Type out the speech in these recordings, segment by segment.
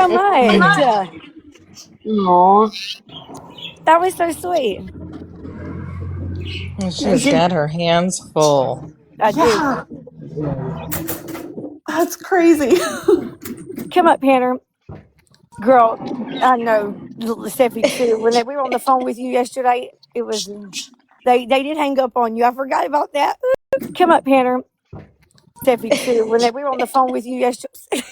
so much. Aw. That was so sweet. She's got her hands full. I do. Yeah, that's crazy. Come up, Hannah. Girl, I know Steffi too. When we were on the phone with you yesterday, it was they did hang up on you. I forgot about that. Come up, Hannah. Steffi too. When we were on the phone with you yesterday,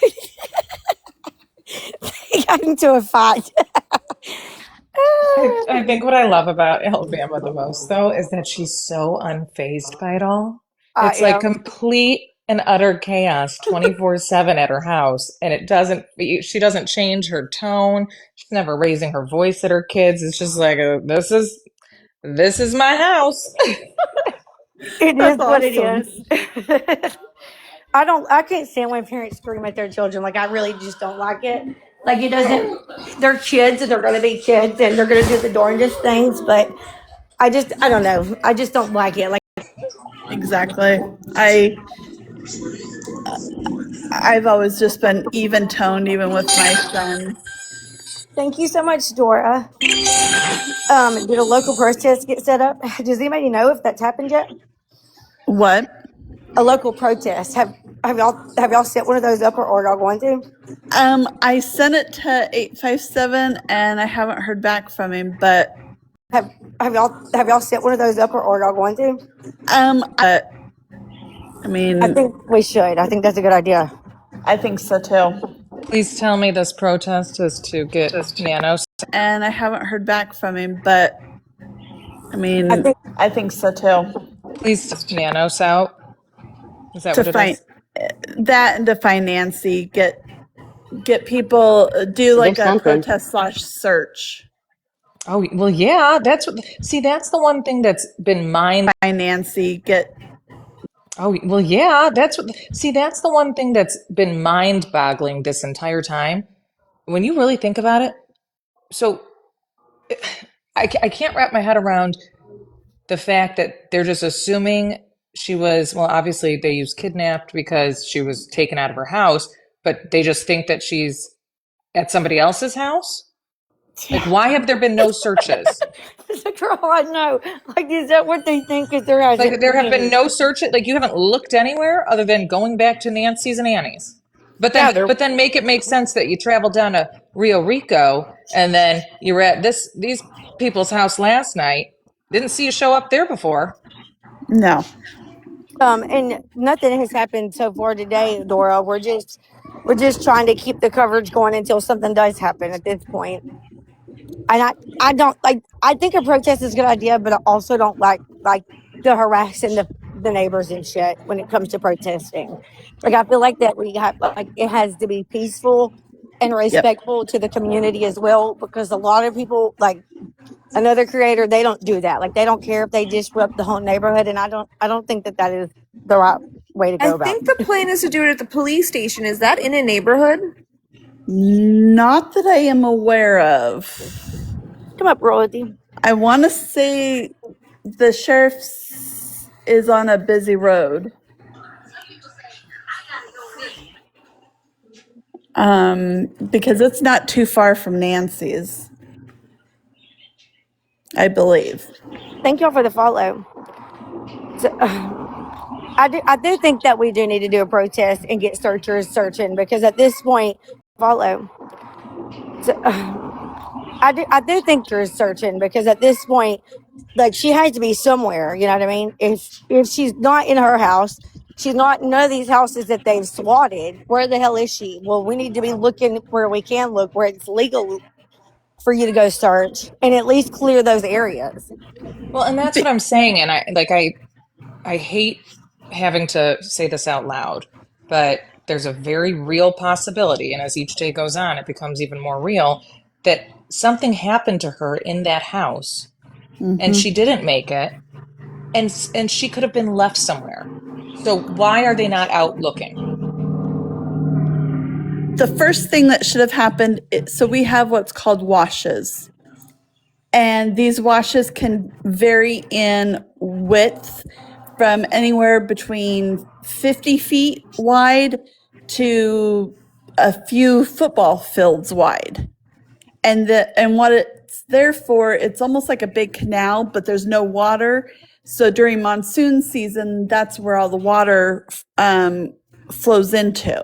they got into a fight. I think what I love about Alabama the most, though, is that she's so unfazed by it all. I It's like am. complete and utter chaos 24/7 at her house, and she doesn't change her tone. She's never raising her voice at her kids. It's just like, this is my house. It is That's what it awesome. is. I can't stand when parents scream at their children. Like, I really just don't like it. Like, it doesn't, they're kids and they're going to be kids and they're going to do the darndest things. But I don't know. I just don't like it. Like, Exactly. I've always just been even toned, even with my son. thank you so much, Dora. Did a local protest get set up? Does anybody know if that's happened yet? What? A local protest. Have y'all set one of those up or are y'all going to? I sent it to 857 and I haven't heard back from him, but Have y'all set one of those up or are y'all going to? I I mean, think we should. I think that's a good idea. I think so too. Please tell me this protest is to get nanos. And I haven't heard back from him, but I mean, I think I think so too. Please test nanos out. Is that To what it find is? that and to find Nancy, get people do like There's a something. protest / search. Oh, well, yeah, that's the one thing that's been Find Nancy, get Oh, well, yeah, that's the one thing that's been mind-boggling this entire time. When you really think about it, so I can't wrap my head around the fact that they're just assuming she was, well, obviously they use kidnapped because she was taken out of her house, but they just think that she's at somebody else's house? Like, why have there been no searches? girl, I know. Like, is that what they think? Because there hasn't Like, there have been been. no searches. Like, you haven't looked anywhere other than going back to Nancy's and Annie's. Yeah, there. But then make it make sense that you traveled down to Rio Rico and then you were at these people's house last night. Didn't see you show up there before. no. And nothing has happened so far today, Dora. We're just trying to keep the coverage going until something does happen at this point. And I don't like. I think a protest is a good idea, but I also don't like the harassing the neighbors and shit when it comes to protesting. Like, I feel like that we have like it has to be peaceful and Yep. respectful to the community as well, because a lot of people, like another creator, they don't do that. Like, they don't care if they disrupt the whole neighborhood, and I don't think that is the right way to I go about think it. the plan is to do it at the police station. Is that in a neighborhood? Not that I am aware of. Come up, Royalty. I want to say the sheriff's is on a busy road. Because it's not too far from Nancy's, I believe. Thank y'all for the follow. So, I do think that we do need to do a protest and get searchers searching, because at this point, follow. So, I do think you're searching, because at this point, like, she has to be somewhere. You know what I mean? If she's not in her house, she's not in none of these houses that they've swatted. Where the hell is she? Well, we need to be looking where we can look, where it's legal for you to go search and at least clear those areas. Well, and that's what I'm saying. And I hate having to say this out loud, but there's a very real possibility, and as each day goes on, it becomes even more real, that something happened to her in that house and she didn't make it, and she could have been left somewhere. So why are they not out looking? The first thing that should have happened, so we have what's called washes. And these washes can vary in width from anywhere between 50 feet wide to a few football fields wide. And what it's there for, it's almost like a big canal, but there's no water. So during monsoon season, that's where all the water flows into.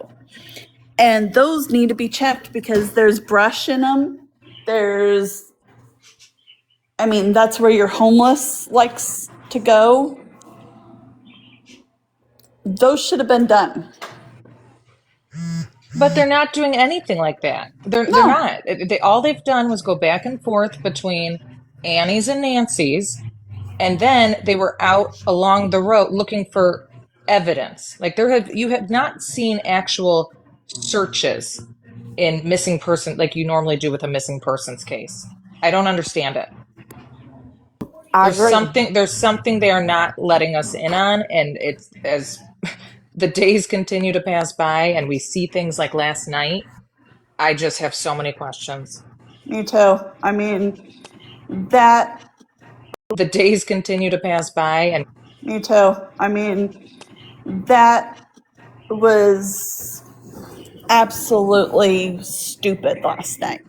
And those need to be checked because there's brush in them. That's where your homeless likes to go. Those should have been done. But they're not doing anything like that. They're No. not. All they've done was go back and forth between Annie's and Nancy's, and then they were out along the road looking for evidence. Like you have not seen actual searches in missing person like you normally do with a missing persons case. I don't understand it. I agree. There's something they are not letting us in on, and it's as the days continue to pass by and we see things like last night, I just have so many questions. Me too. That. The days continue to pass by and Me too. That was absolutely stupid last night.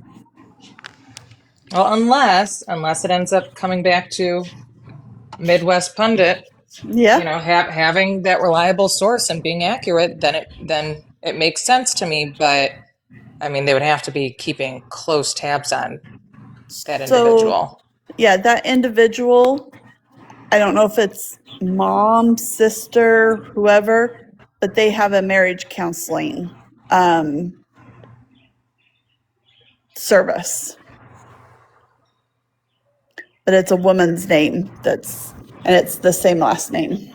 well, unless it ends up coming back to Midwest Pundit, Yeah. having that reliable source and being accurate, then it makes sense to me. But they would have to be keeping close tabs on that individual. Yeah, that individual, I don't know if it's mom, sister, whoever, but they have a marriage counseling service. But it's a woman's name and it's the same last name.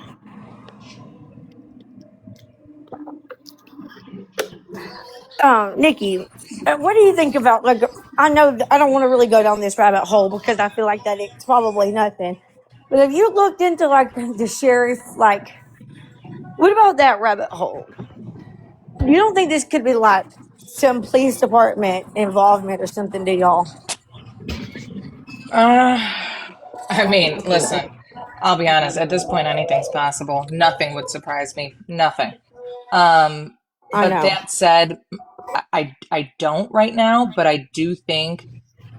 Nikki, what do you think about, like, I know I don't want to really go down this rabbit hole because I feel like that it's probably nothing. But have you looked into, like, the sheriff, like, what about that rabbit hole? You don't think this could be like some police department involvement or something, do y'all? Listen, I'll be honest, at this point anything's possible. Nothing would surprise me. Nothing. I But know. that said, I don't right now, but I do think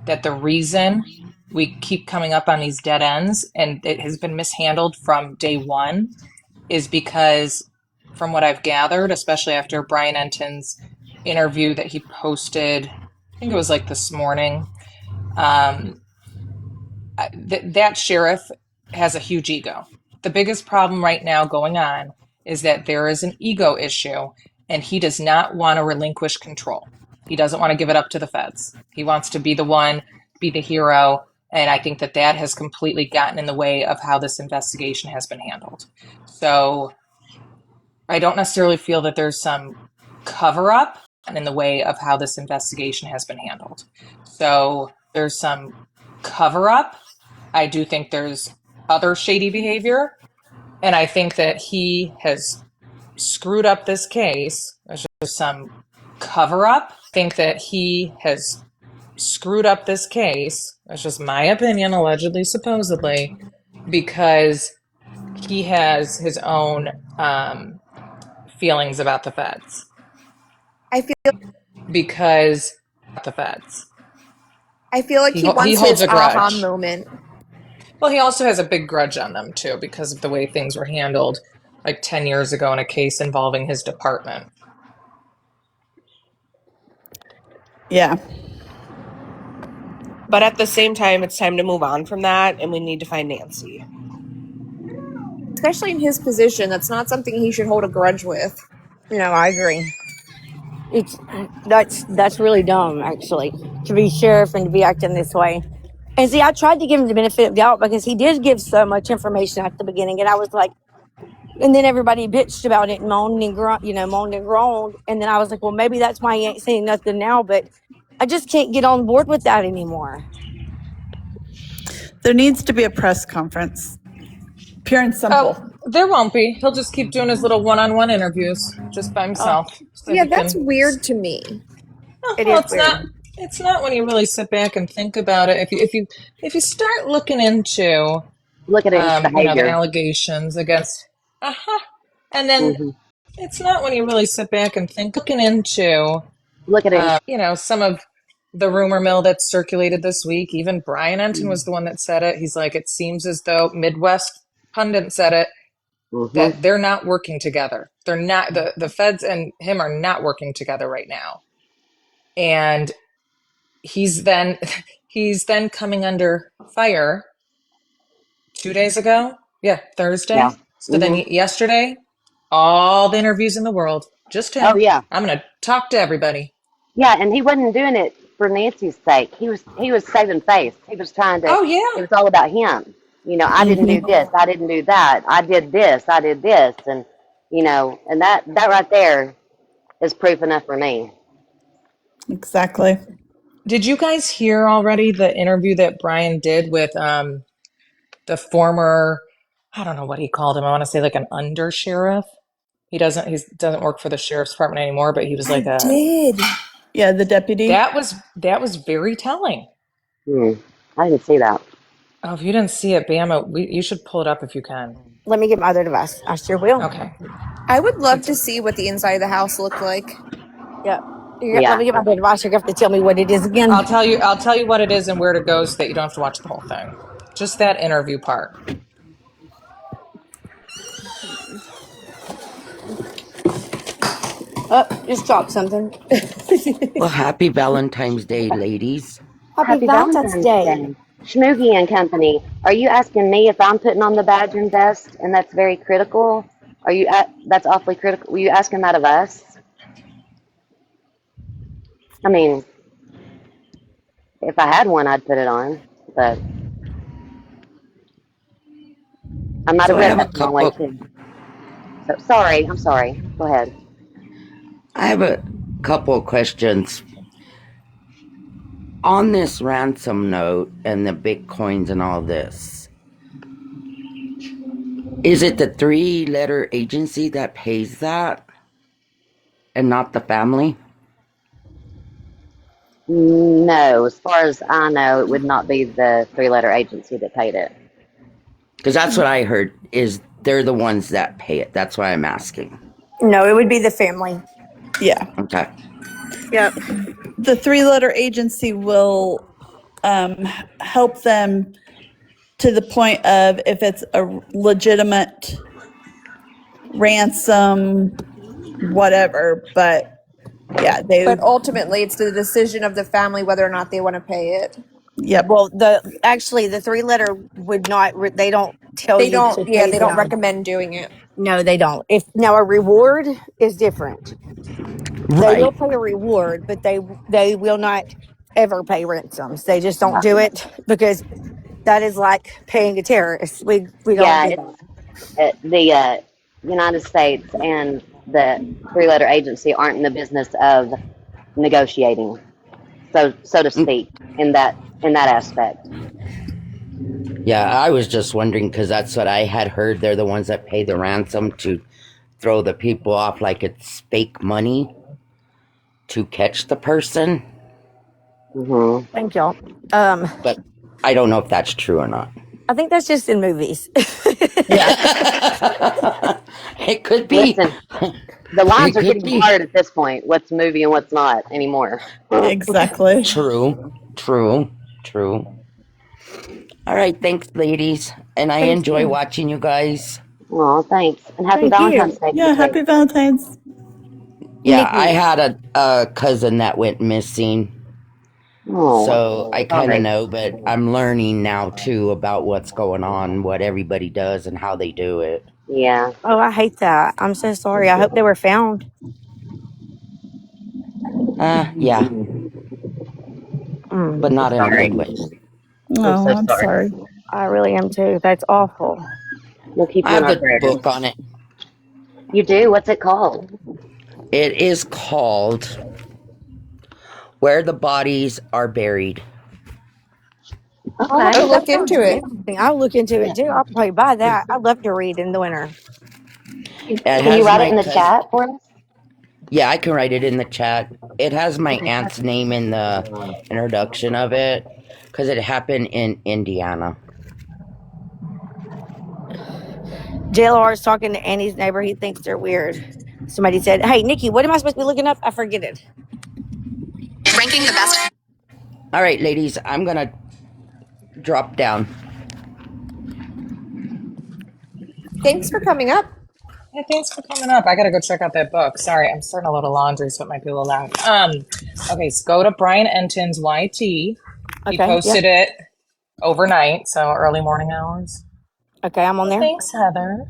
that the reason we keep coming up on these dead ends and it has been mishandled from day one is because, from what I've gathered, especially after Brian Enton's interview that he posted, I think it was like this morning, that sheriff has a huge ego. The biggest problem right now going on is that there is an ego issue and he does not want to relinquish control. He doesn't want to give it up to the feds. He wants to be the one, be the hero. And I think that has completely gotten in the way of how this investigation has been handled. So I don't necessarily feel that there's some cover up in the way of how this investigation has been handled. So there's some cover up. I do think there's other shady behavior. And I think that he has screwed up this case. There's just some cover up. I think that he has screwed up this case. That's just my opinion, allegedly, supposedly, because he has his own feelings about the feds. I feel Because the feds. I feel like he wants holds his a grudge. aha moment. Well, he also has a big grudge on them, too, because of the way things were handled like 10 years ago in a case involving his department. Yeah. But at the same time, it's time to move on from that, and we need to find Nancy. Especially in his position, that's not something he should hold a grudge with. I agree. That's really dumb, actually, to be sheriff and to be acting this way. And see, I tried to give him the benefit of doubt because he did give so much information at the beginning, and I was like, and then everybody bitched about it and moaned and groaned, and then I was like, well, maybe that's why he ain't saying nothing now, but I just can't get on board with that anymore. There needs to be a press conference. Pure and simple. Oh, there won't be. He'll just keep doing his little one-on-one interviews just by himself. So Yeah, that's weird to me. It's not. It's not when you really sit back and think about it. If you start looking into Look at his the behavior. allegations against, and then it's not when you really sit back and think looking into Look at him. Some of the rumor mill that circulated this week, even Brian Enton was the one that said it. He's like, it seems as though Midwest pundit said it, Mm-hmm. that they're not working together. They're not, the feds and him are not working together right now. And he's then he's then coming under fire 2 days ago. Yeah, Yeah. Thursday. So then Mm-hmm. yesterday, all the interviews in the world, just Oh him. yeah. I'm gonna talk to everybody. Yeah, and he wasn't doing it for Nancy's sake. He was saving face. He was trying to. Oh It yeah. was all about him. I didn't do Hmm. this. I didn't do that. I did this. I did this, and and that right there is proof enough for me. Exactly. Did you guys hear already the interview that Brian did with the former, I don't know what he called him. I want to say like an under sheriff. He doesn't work for the sheriff's department anymore, but he was I like a did. Yeah, the deputy. that was very telling. Hmm. I didn't see that. Oh, if you didn't see it, Bama, you should pull it up if you can. Let me get my other device. I sure will. Okay. I would love It's to see what the inside of the house looked like. Yeah. Yeah, let Yeah. me get my other device. You have to tell me what it is I'll again. tell you what it is and where to go so that you don't have to watch the whole thing. Just that interview part. Oh, just dropped something. Well, happy Valentine's Day, ladies. Happy Happy Valentine's Valentine's Day. Day. Schmoogie and Company. Are you asking me if I'm putting on the badge and vest, and that's very critical? That's awfully critical. Were you asking that of us? I mean, if I had one, I'd put it on, but I might So have I read have a that the wrong way couple. too. So sorry. I'm sorry. Go ahead. I have a couple of questions on this ransom note and the bitcoins and all this. Is it the three-letter agency that pays that, and not the family? No, as far as I know, it would not be the three-letter agency that paid it. Because that's what I heard. Is they're the ones that pay it. That's why I'm asking. No, it would be the family. Yeah. Okay. Yep. The three-letter agency will help them to the point of if it's a legitimate ransom, whatever. But yeah, But ultimately, it's the decision of the family whether or not they want to pay it. yep. Well, the 3 letter would not. They don't tell They you don't, to yeah, pay they don't them. recommend doing it. No, they don't. If now a reward is different. They will Right. pay a reward, but they will not ever pay ransoms. They just don't do it because that is like paying a terrorist. We don't Yeah, do it's that. the United States and the three-letter agency aren't in the business of negotiating, so to speak, in that aspect. Yeah, I was just wondering because that's what I had heard. They're the ones that pay the ransom to throw the people off like it's fake money to catch the person. Hmm. Thank y'all. But I don't know if that's true or not. I think that's just in movies. Yeah. It could be. Listen, the It lines are could getting be. blurred at this point. What's movie and what's not anymore. Exactly. True. True. True. All right. Thanks, ladies. And I Thank enjoy you. watching you guys. Oh, thanks, and happy Thank you. Valentine's Day to Yeah. you too. Happy Valentine's. Yeah, I Nikki. had a cousin that went missing. Oh, So I kind of sorry. know, but I'm learning now too about what's going on, what everybody does, and how they do it. Yeah. Oh, I hate that. I'm so sorry. I hope they were found. Yeah, but I'm not in a sorry. good way. I'm Oh, so I'm sorry. sorry. I really am too. That's awful. We'll keep I you in have our the prayers. book on it. You do? What's it called? It is called Where the Bodies Are Buried. Oh, Oh, Okay. that look sounds into it. interesting. I'll look into it too. I'll probably buy that. I love to read in the winter. It Can you has write it my in the cousin. chat for us? Yeah, I can write it in the chat. It has my Okay, aunt's name in the introduction of it because it happened in Indiana. JLR is talking to Annie's neighbor. He thinks they're weird. Somebody said, "Hey, Nikki, what am I supposed to be looking up?" I forget it. Ranking the best. All right, ladies, I'm going to drop down. Thanks for coming up. Yeah, thanks for coming up. I gotta go check out that book. Sorry, I'm starting a load of laundry, so it might be a little loud. Okay, so go to Brian Enton's YT. He Okay. Yep. posted it overnight, so early morning hours. Okay, I'm on there. Thanks, Heather.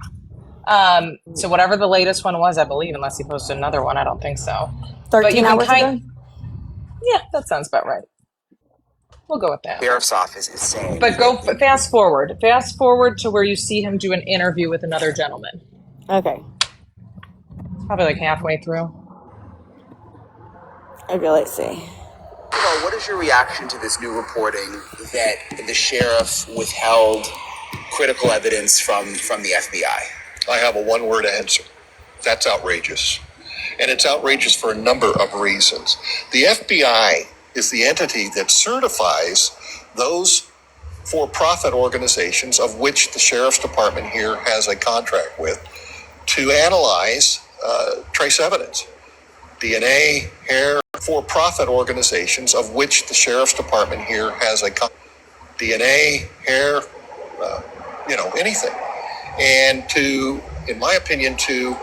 So whatever the latest one was, I believe, unless he posted another one, I don't think so. But you 13 can hours ago. yeah, that sounds about right. We'll go with that. Sheriff's office is saying. But go fast forward. Fast forward to where you see him do an interview with another gentleman. Okay. Probably like halfway through. Okay, let's see. What is your reaction to this new reporting that the sheriff withheld critical evidence from the FBI? I have a one-word answer. That's outrageous. And it's outrageous for a number of reasons. The FBI is the entity that certifies those for-profit organizations of which the Sheriff's Department here has a contract with to analyze trace evidence. DNA, hair, for-profit organizations of which the Sheriff's Department here has a DNA, hair, anything. And to, in my opinion, to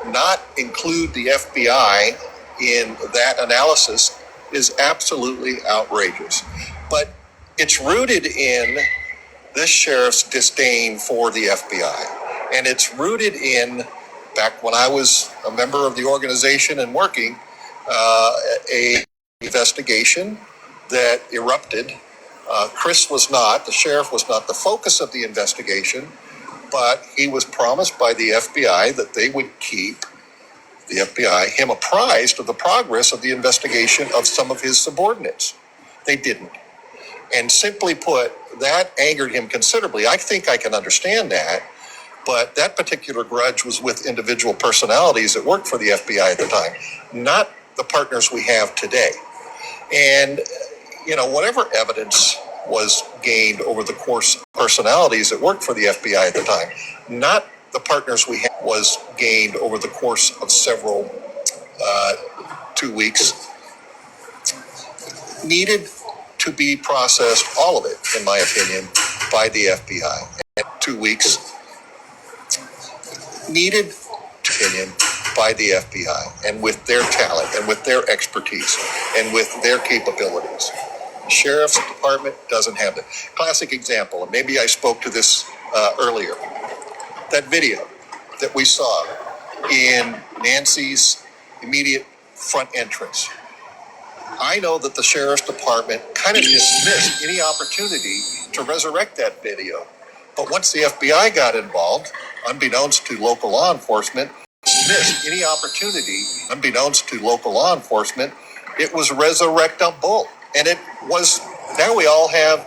not include the FBI in that analysis is absolutely outrageous. But it's rooted in this sheriff's disdain for the FBI. And it's rooted in, back when I was a member of the organization and working, a investigation that erupted. The sheriff was not the focus of the investigation, but he was promised by the FBI that they would keep him apprised of the progress of the investigation of some of his subordinates. They didn't. And simply put, that angered him considerably. I think I can understand that, but that particular grudge was with individual personalities that worked for the FBI at the time, not the partners we have today. And, whatever evidence was gained over the course of personalities that worked for the FBI at the time, not the partners we had, was gained over the course of several 2 weeks, needed to be processed, all of it, in my opinion, by the FBI. And 2 weeks needed opinion by the FBI, and with their talent and with their expertise and with their capabilities. The Sheriff's Department doesn't have that. Classic example, and maybe I spoke to this earlier. That video that we saw in Nancy's immediate front entrance. I know that the Sheriff's Department kind of dismissed any opportunity to resurrect that video. But once the FBI got involved, unbeknownst to local law enforcement, it was resurrectable. And it was, now we all have,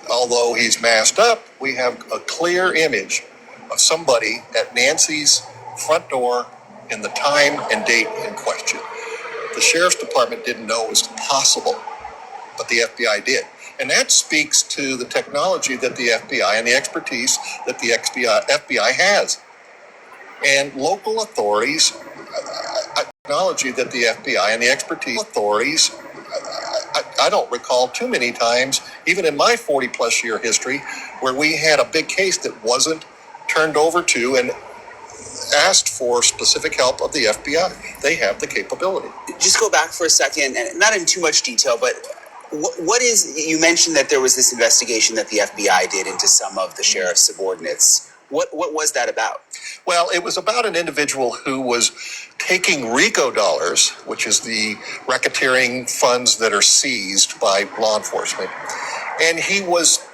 although he's masked up, we have a clear image of somebody at Nancy's front door in the time and date in question. The Sheriff's Department didn't know it was possible, but the FBI did. And that speaks to the technology that the FBI and the expertise that the FBI has. And local authorities, technology that the FBI and the expertise authorities, I don't recall too many times, even in my 40-plus year history, where we had a big case that wasn't turned over to and asked for specific help of the FBI. They have the capability. Just go back for a second, and not in too much detail, but what is, you mentioned that there was this investigation that the FBI did into some of the sheriff's subordinates. What was that about? Well, it was about an individual who was taking RICO dollars, which is the racketeering funds that are seized by law enforcement, and he was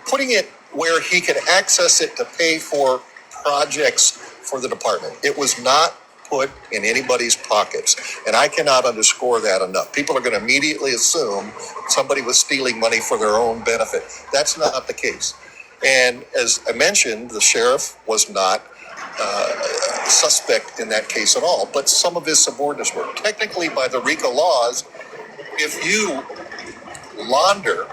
putting it where he could access it to pay for projects for the department. It was not put in anybody's pockets, and I cannot underscore that enough. People are going to immediately assume somebody was stealing money for their own benefit. That's not the case. And as I mentioned, the sheriff was not suspect in that case at all, but some of his subordinates were. Technically, by the RICO laws, if you launder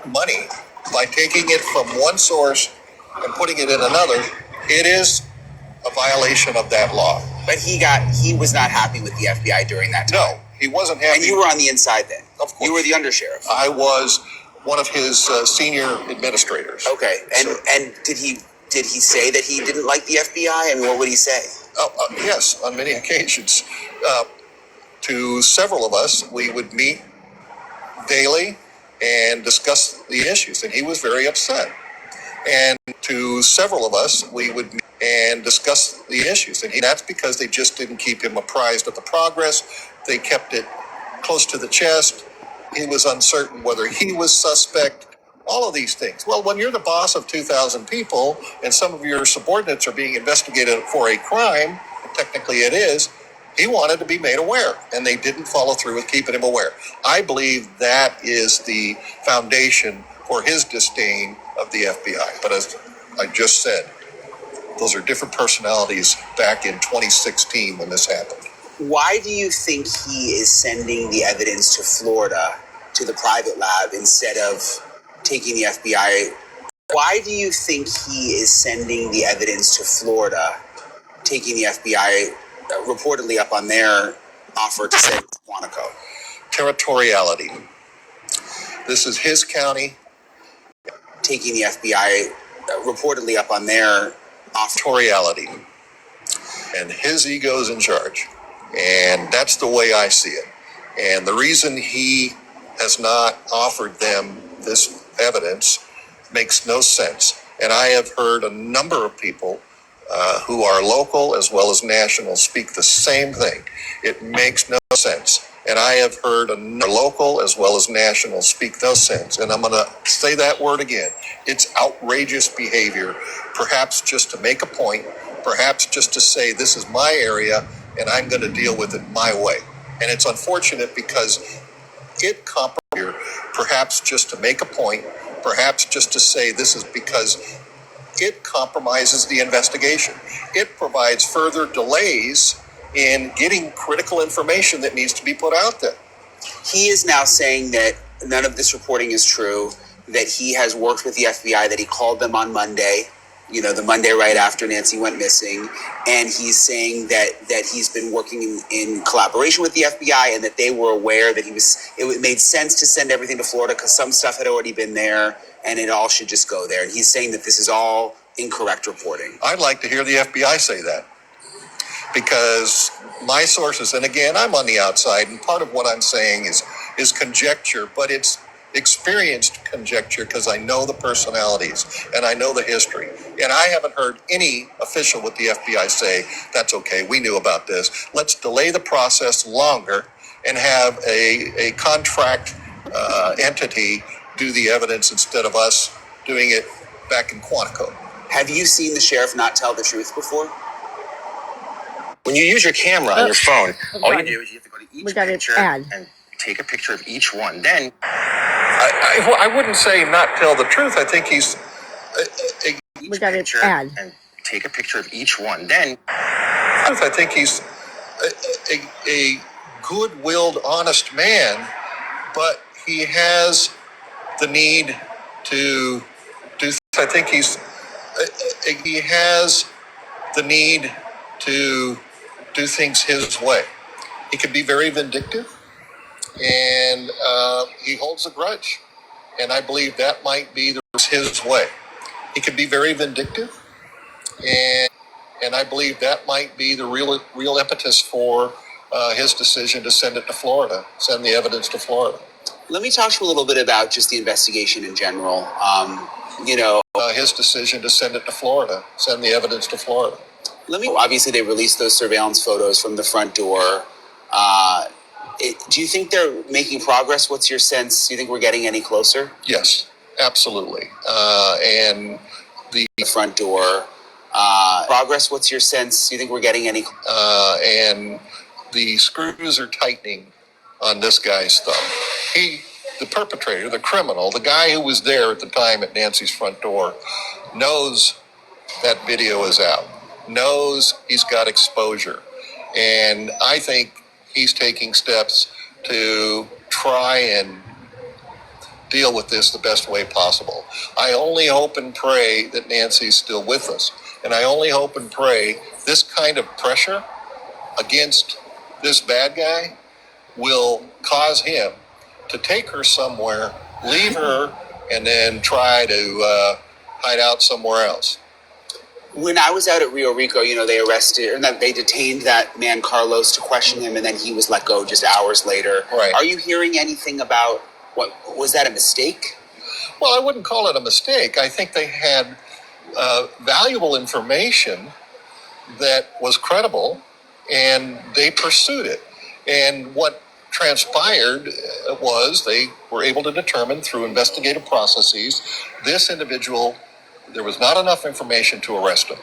money by taking it from one source and putting it in another, it is a violation of that law. But he was not happy with the FBI during that time. No, He wasn't happy. And you were on the inside then? Of course. You were the undersheriff? I was one of his senior administrators. Okay. And did he say that he didn't like the FBI? I mean, what would he say? Yes, on many occasions. To several of us, we would meet daily and discuss the issues, and he was very upset. And to several of us, we would meet and discuss the issues, and that's because they just didn't keep him apprised of the progress. They kept it close to the chest. He was uncertain whether he was suspect. All of these things. Well, when you're the boss of 2,000 people and some of your subordinates are being investigated for a crime, technically it is, he wanted to be made aware, and they didn't follow through with keeping him aware. I believe that is the foundation for his disdain of the FBI. But as I just said, those are different personalities back in 2016 when this happened. Why do you think he is sending the evidence to Florida, to the private lab, instead of taking the FBI? Why do you think he is sending the evidence to Florida, taking the FBI reportedly up on their offer to send Quantico? Territoriality. This is his county. Taking the FBI reportedly up on their offer. Territoriality. And his ego's in charge. And that's the way I see it. And the reason he has not offered them this evidence makes no sense. And I have heard a number of people who are local as well as national speak the same thing. It makes no sense. And I have heard a local as well as national speak no sense. And I'm going to say that word again. It's outrageous behavior, perhaps just to make a point, perhaps just to say this is my area and I'm going to deal with it my way. And it's unfortunate because it compromises, perhaps just to make a point, perhaps just to say this is because it compromises the investigation. It provides further delays in getting critical information that needs to be put out there. He is now saying that none of this reporting is true, that he has worked with the FBI, that he called them on Monday, the Monday right after Nancy went missing, and he's saying that he's been working in collaboration with the FBI and that they were aware that it made sense to send everything to Florida because some stuff had already been there and it all should just go there. And he's saying that this is all incorrect reporting. I'd like to hear the FBI say that, because my sources, and again, I'm on the outside, and part of what I'm saying is conjecture, but it's experienced conjecture because I know the personalities and I know the history. And I haven't heard any official with the FBI say, that's okay, we knew about this. Let's delay the process longer and have a contract entity do the evidence instead of us doing it back in Quantico. Have you seen the sheriff not tell the truth before? When you use your camera on your phone, all you do is you have to go to each picture and take a picture of each one. Then I wouldn't say not tell the truth. I think he's and take a picture of each one. Then I think he's a good-willed, honest man, but he has the need to do. I think he has the need to do things his way. He can be very vindictive, and he holds a grudge. And I believe that might be his way. He can be very vindictive, and I believe that might be the real impetus for his decision to send it to Florida, send the evidence to Florida. Let me talk to you a little bit about just the investigation in general. His decision to send it to Florida, send the evidence to Florida. Obviously, they released those surveillance photos from the front door. Do you think they're making progress? What's your sense? Do you think we're getting any closer? Yes, absolutely. And the front door. Progress, what's your sense? Do you think we're getting any? And the screws are tightening on this guy's thumb. The perpetrator, the criminal, the guy who was there at the time at Nancy's front door, knows that video is out, knows he's got exposure. And I think he's taking steps to try and deal with this the best way possible. I only hope and pray that Nancy's still with us. And I only hope and pray this kind of pressure against this bad guy will cause him to take her somewhere, leave her, and then try to hide out somewhere else. When I was out at Rio Rico, they arrested, or they detained that man Carlos to question him, and then he was let go just hours later. Right. Are you hearing anything about was that a mistake? Well, I wouldn't call it a mistake. I think they had valuable information that was credible, and they pursued it. And what transpired was they were able to determine through investigative processes this individual, there was not enough information to arrest him.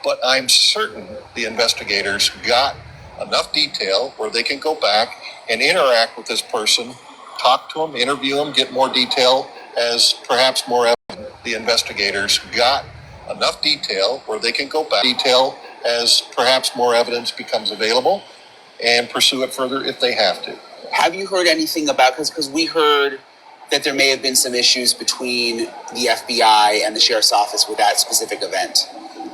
But I'm certain the investigators got enough detail where they can go back and interact with this person, talk to him, interview him, get more detail as perhaps more evidence. The investigators got enough detail where they can go back detail as perhaps more evidence becomes available and pursue it further if they have to. Have you heard anything about, because we heard that there may have been some issues between the FBI and the sheriff's office with that specific event?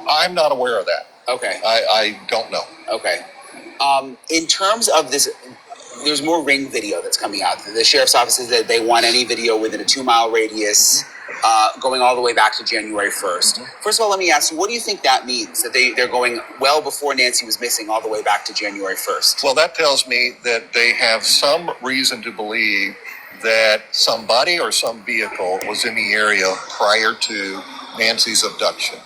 I'm not aware of that. Okay. I don't know. Okay. In terms of this, there's more ring video that's coming out. The sheriff's office says that they want any video within a 2-mile radius going all the way back to January 1st. First of all, let me ask you, what do you think that means? That they're going well before Nancy was missing all the way back to January 1st? Well, that tells me that they have some reason to believe that somebody or some vehicle was in the area prior to Nancy's abduction.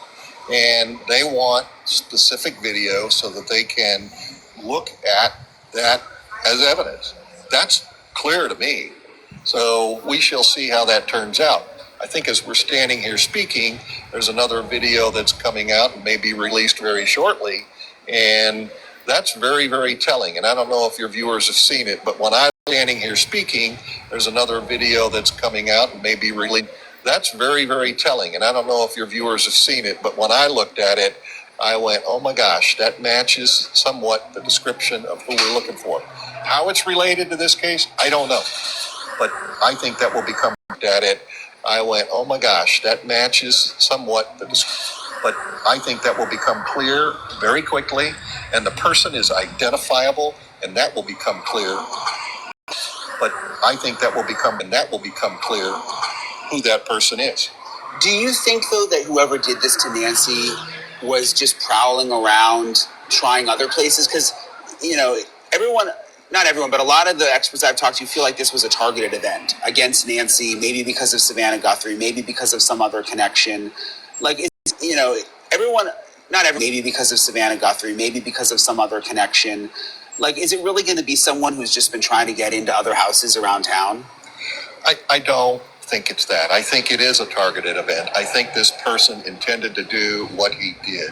And they want specific video so that they can look at that as evidence. That's clear to me. So we shall see how that turns out. I think as we're standing here speaking, there's another video that's coming out and may be released very shortly. And that's very, very telling. And I don't know if your viewers have seen it, but when I'm standing here speaking, there's another video that's coming out and may be released. That's very, very telling. And I don't know if your viewers have seen it, but when I looked at it, I went, oh my gosh, that matches somewhat the description of who we're looking for. How it's related to this case, I don't know. But I think that will become at it. I went, oh my gosh, that matches somewhat the description. But I think that will become clear very quickly, and the person is identifiable, and that will become clear. But I think that will become clear who that person is. Do you think, though, that whoever did this to Nancy was just prowling around, trying other places? Because, everyone, not everyone, but a lot of the experts I've talked to feel like this was a targeted event against Nancy, maybe because of Savannah Guthrie, maybe because of some other connection. Like, everyone, not everyone, maybe because of Savannah Guthrie, maybe because of some other connection. Like, is it really going to be someone who's just been trying to get into other houses around town? I don't think it's that. I think it is a targeted event. I think this person intended to do what he did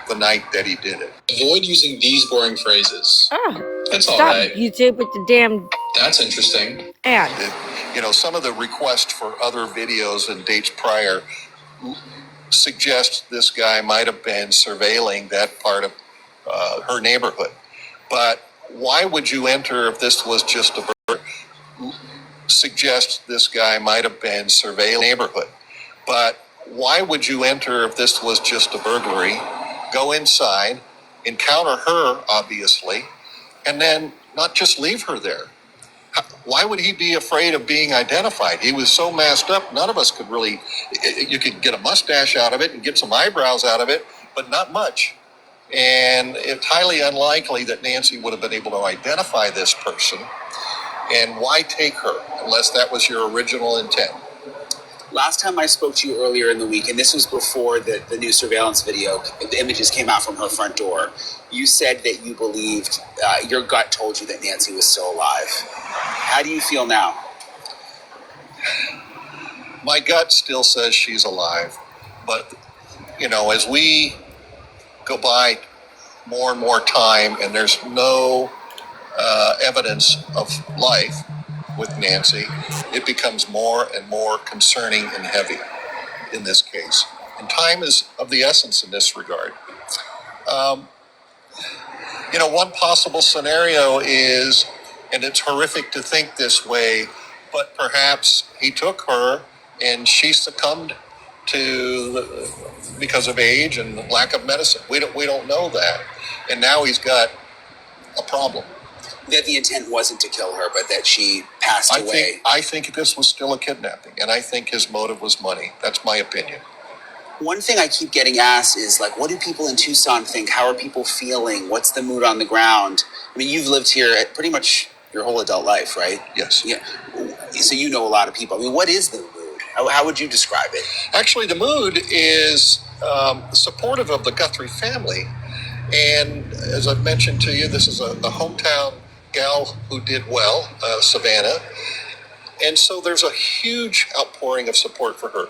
the night that he did it. Avoid using these boring phrases. Oh, that's all stop right. YouTube with the damn That's interesting. ad. Some of the requests for other videos and dates prior suggest this guy might have been surveilling that part of her neighborhood. But why would you enter if this was just a suggest this guy might have been surveilling neighborhood? But why would you enter if this was just a burglary, go inside, encounter her, obviously, and then not just leave her there? Why would he be afraid of being identified? He was so masked up, none of us could really, you could get a mustache out of it and get some eyebrows out of it, but not much. And it's highly unlikely that Nancy would have been able to identify this person. And why take her unless that was your original intent? Last time I spoke to you earlier in the week, and this was before the new surveillance video, the images came out from her front door, you said that you believed, your gut told you that Nancy was still alive. How do you feel now? My gut still says she's alive. But, as we go by more and more time and there's no evidence of life with Nancy, it becomes more and more concerning and heavy in this case. And time is of the essence in this regard. One possible scenario is, and it's horrific to think this way, but perhaps he took her and she succumbed because of age and lack of medicine. We don't know that. And now he's got a problem. That the intent wasn't to kill her, but that she passed away. I think this was still a kidnapping, and I think his motive was money. That's my opinion. One thing I keep getting asked is, like, what do people in Tucson think? How are people feeling? What's the mood on the ground? I mean, you've lived here pretty much your whole adult life, right? Yes. Yeah. So you know a lot of people. I mean, what is the mood? How would you describe it? Actually, the mood is supportive of the Guthrie family. And as I've mentioned to you, this is a hometown gal who did well, Savannah. And so there's a huge outpouring of support for her.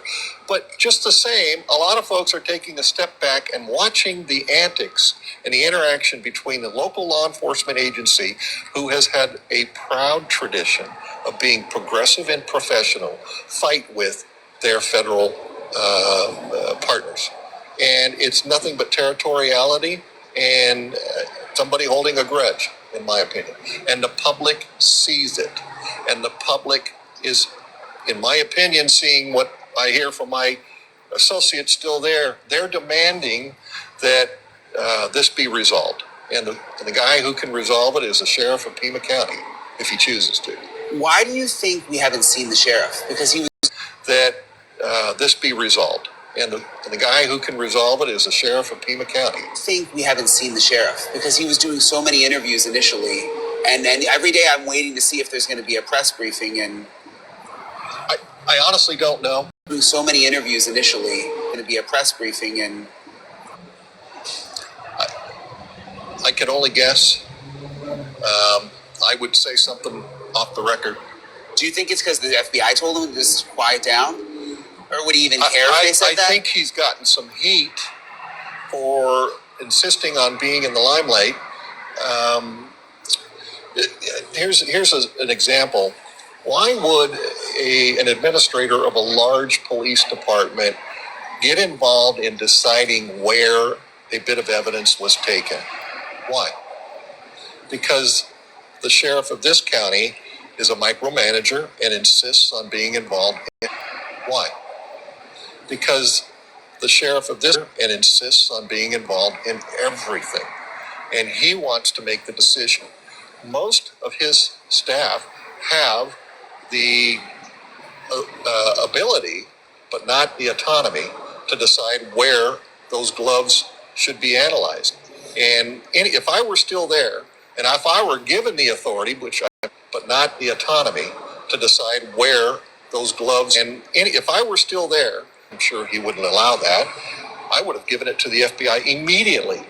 But just the same, a lot of folks are taking a step back and watching the antics and the interaction between the local law enforcement agency, who has had a proud tradition of being progressive and professional, fight with their federal partners. And it's nothing but territoriality and somebody holding a grudge, in my opinion. And the public sees it. And the public is, in my opinion, seeing what I hear from my associates still there. They're demanding that this be resolved. And the guy who can resolve it is the sheriff of Pima County, if he chooses to. Why do you think we haven't seen the sheriff? Because he was... That this be resolved. And the guy who can resolve it is the sheriff of Pima County. I think we haven't seen the sheriff because he was doing so many interviews initially. And then every day I'm waiting to see if there's going to be a press briefing. And I honestly don't know. Doing so many interviews initially, going to be a press briefing. And I can only guess. I would say something off the record. Do you think it's because the FBI told him to just quiet down? Or would he even care if they said that? I think he's gotten some heat for insisting on being in the limelight. Here's an example. Why would an administrator of a large police department get involved in deciding where a bit of evidence was taken? Why? Because the sheriff of this county is a micromanager and insists on being involved in. Why? Because the sheriff of this and insists on being involved in everything. And he wants to make the decision. Most of his staff have the ability, but not the autonomy, to decide where those gloves should be analyzed. And if I were still there, and if I were given the authority, but not the autonomy, to decide where those gloves, and if I were still there, I'm sure he wouldn't allow that. I would have given it to the FBI immediately.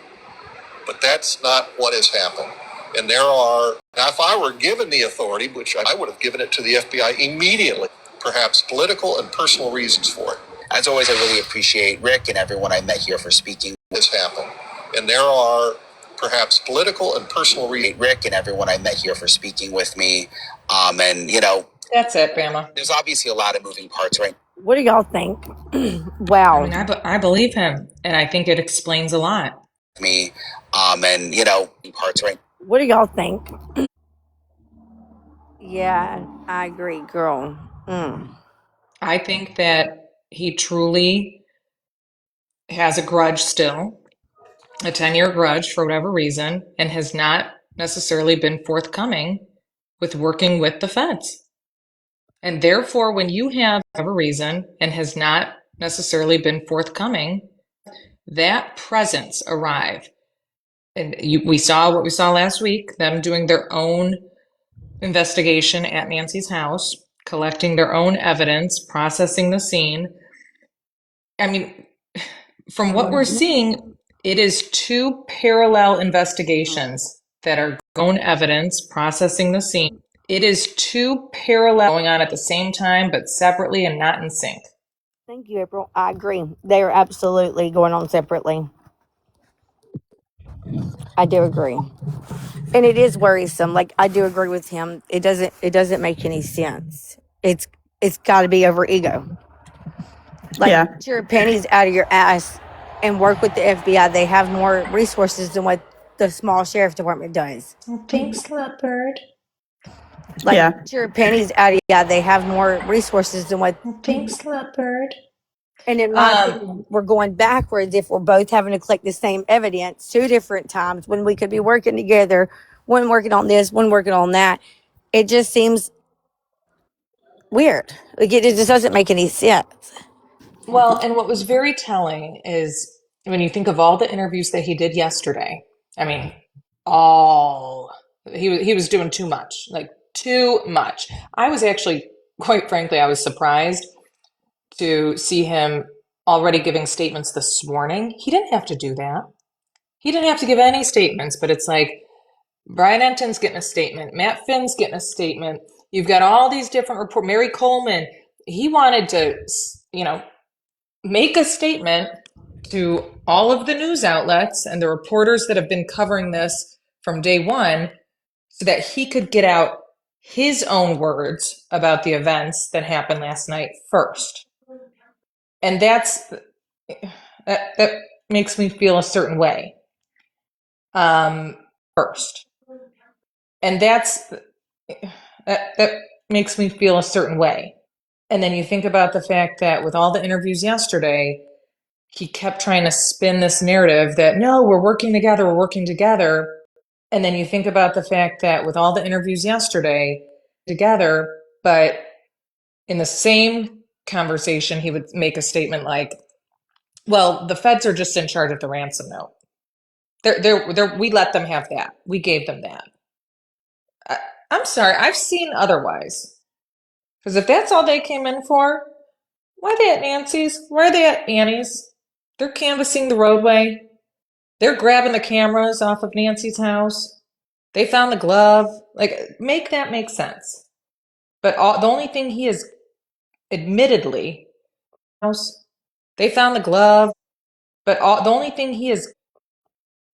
But that's not what has happened. And now if I were given the authority, I would have given it to the FBI immediately, perhaps political and personal reasons for it. As always, I really appreciate Rick and everyone I met here for speaking. This happened. And there are perhaps political and personal reasons. Rick and everyone I met here for speaking with me. And, That's it, Bama. there's obviously a lot of moving parts, right? What do y'all think? Wow. I mean, I believe him, and I think it explains a lot. Me, and, parts, right? What do y'all think? Yeah, I agree, girl. I think that he truly has a grudge still, a 10-year grudge for whatever reason, and has not necessarily been forthcoming with working with the feds. And therefore, when you have whatever reason and has not necessarily been forthcoming, that presence arrive. And we saw what we saw last week, them doing their own investigation at Nancy's house, collecting their own evidence, processing the scene. I mean, from what we're seeing, it is two parallel investigations that are own evidence, processing the scene. It is two parallel going on at the same time, but separately and not in sync. Thank you, April. I agree. They are absolutely going on separately. I do agree. And it is worrisome. Like, I do agree with him. It doesn't make any sense. It's got to be over ego. Like, get your pennies out of your ass and work with the FBI. They have more resources than what the small sheriff department does. Oh, thanks, Leopard. Like, get your pennies out of they have more resources than what. Oh, thanks, Leopard. And in my opinion, we're going backwards if we're both having to collect the same evidence 2 different times when we could be working together one working on this, one working on that. It just seems weird. Like it just doesn't make any sense. Well, and what was very telling is when you think of all the interviews that he did yesterday, I mean, all he was doing too much, like too much. I was actually, quite frankly, I was surprised to see him already giving statements this morning. He didn't have to do that. He didn't have to give any statements, but it's like Brian Enton's getting a statement, Matt Finn's getting a statement. You've got all these different reports. Mary Coleman, he wanted to, make a statement to all of the news outlets and the reporters that have been covering this from day one so that he could get out his own words about the events that happened last night first. And that makes me feel a certain way. First. And that makes me feel a certain way. And then you think about the fact that with all the interviews yesterday, he kept trying to spin this narrative that no, we're working together. And then you think about the fact that with all the interviews yesterday together, but in the same conversation, he would make a statement like, well, the feds are just in charge of the ransom note. We let them have that. We gave them that. I'm sorry, I've seen otherwise. Because if that's all they came in for, why are they at Nancy's? Why are they at Annie's? They're canvassing the roadway. They're grabbing the cameras off of Nancy's house. They found the glove. Like, make that make sense. But the only thing he is admittedly, they found the glove. But the only thing he has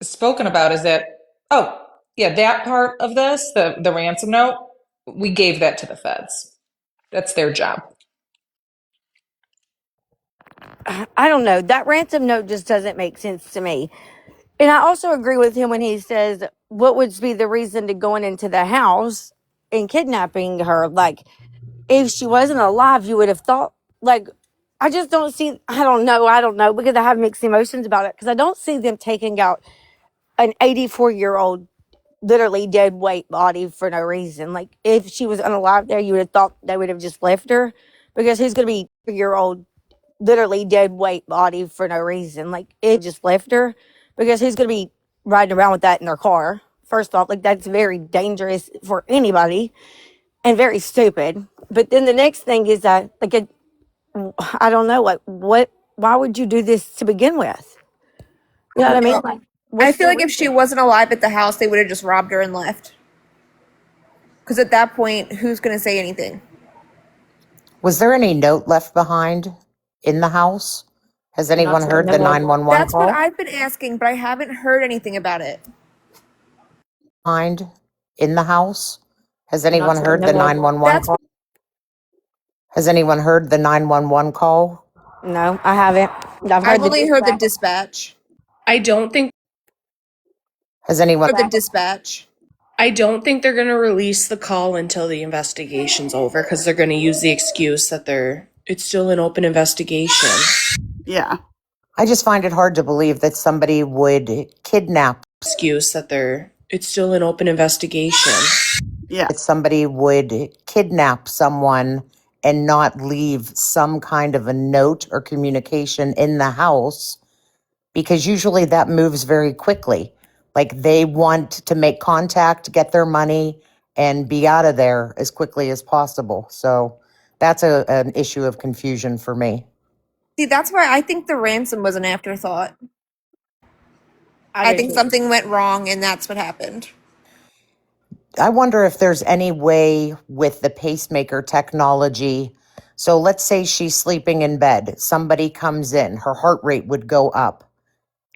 spoken about is that, oh, yeah, that part of this, the ransom note, we gave that to the feds. That's their job. I don't know. That ransom note just doesn't make sense to me. And I also agree with him when he says, what would be the reason to going into the house and kidnapping her? Like, if she wasn't alive, you would have thought, like, I just don't see, I don't know, because I have mixed emotions about it. Because I don't see them taking out an 84-year-old, literally dead weight body for no reason. Like, if she was unalive there, you would have thought they would have just left her. Because who's going to be a year old, literally dead weight body for no reason? Like, it just left her. Because who's going to be riding around with that in their car? First off, like, that's very dangerous for anybody and very stupid. But then the next thing is that, like, I don't know, like, why would you do this to begin with? You know what I mean? Like, I feel like if she wasn't alive at the house, they would have just robbed her and left. Because at that point, who's going to say anything? Was there any note left behind in the house? Has anyone heard the 911 That's call? what I've been asking, but I haven't heard anything about it. Behind in the house? Has anyone heard the 911 call? Has anyone heard the 911 call? No, I haven't. I've only heard the dispatch. I don't think Has anyone heard the dispatch? I don't think they're going to release the call until the investigation's over because they're going to use the excuse that it's still an open investigation. Yeah. I just find it hard to believe that somebody would kidnap. Excuse that it's still an open investigation. Yeah. That somebody would kidnap someone and not leave some kind of a note or communication in the house, because usually that moves very quickly. Like, they want to make contact, get their money, and be out of there as quickly as possible. So that's an issue of confusion for me. See, that's why I think the ransom was an afterthought. I think something went wrong and that's what happened. I wonder if there's any way with the pacemaker technology. So let's say she's sleeping in bed. Somebody comes in, her heart rate would go up.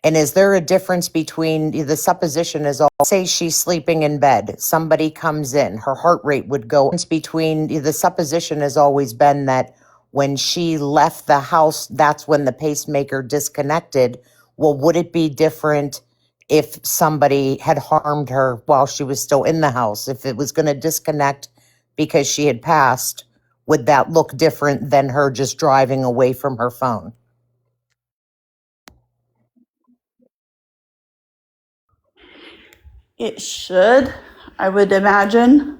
And is there a difference between the supposition is all, say she's sleeping in bed, somebody comes in, her heart rate would go between the supposition has always been that when she left the house, that's when the pacemaker disconnected. Well, would it be different if somebody had harmed her while she was still in the house? If it was going to disconnect because she had passed, would that look different than her just driving away from her phone? It should, I would imagine.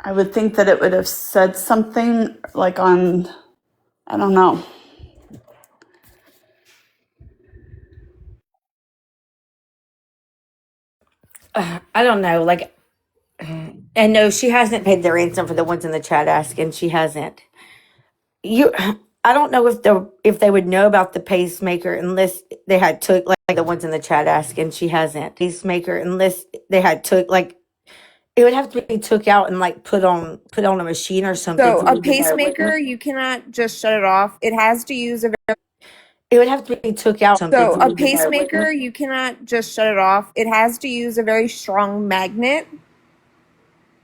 I would think that it would have said something like on, I don't know. I don't know. Like, and no, she hasn't paid the ransom for the ones in the chat asking. She hasn't. You, I don't know if they would know about the pacemaker unless they had took like the ones in the chat asking. She hasn't pacemaker unless they had took like it would have to be took out and like put on a machine or something. So For a me to know, wouldn't pacemaker, it? you cannot just shut it off. It has to use a It would have to be took out something so for a me to know, wouldn't pacemaker, it? you cannot just shut it off. It has to use a very strong magnet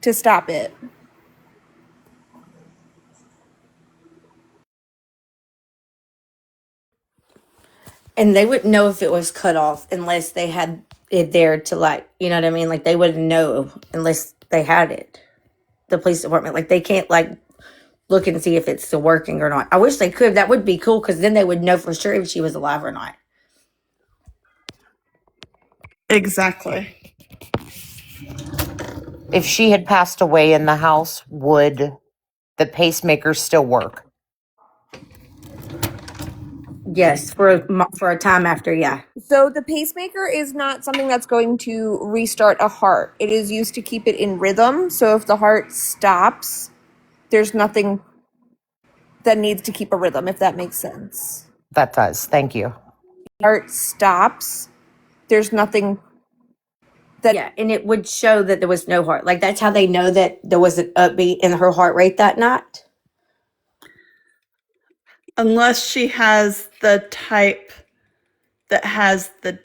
to stop it. And they wouldn't know if it was cut off unless they had it there to like, you know what I mean? Like they wouldn't know unless they had it. The police department, like they can't like look and see if it's still working or not. I wish they could. That would be cool because then they would know for sure if she was alive or not. Exactly. If she had passed away in the house, would the pacemaker still work? Yes, for a time after, yeah. So the pacemaker is not something that's going to restart a heart. It is used to keep it in rhythm. So if the heart stops, there's nothing that needs to keep a rhythm, if that makes sense. That does. Thank you. Heart stops, there's nothing that Yeah, and it would show that there was no heart. Like that's how they know that there was an upbeat in her heart rate that night. Unless she has the type that has the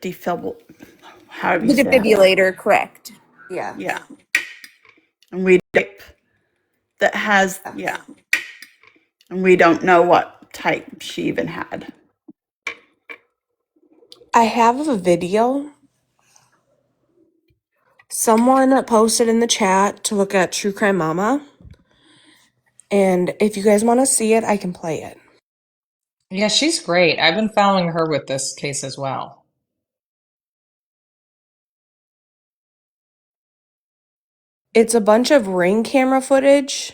how do the you say that? defibrillator, correct. Yeah. Yeah. And we type that has, yeah. And we don't know what type she even had. I have a video. Someone posted in the chat to look at True Crime Mama. And if you guys want to see it, I can play it. Yeah, she's great. I've been following her with this case as well. It's a bunch of Ring camera footage.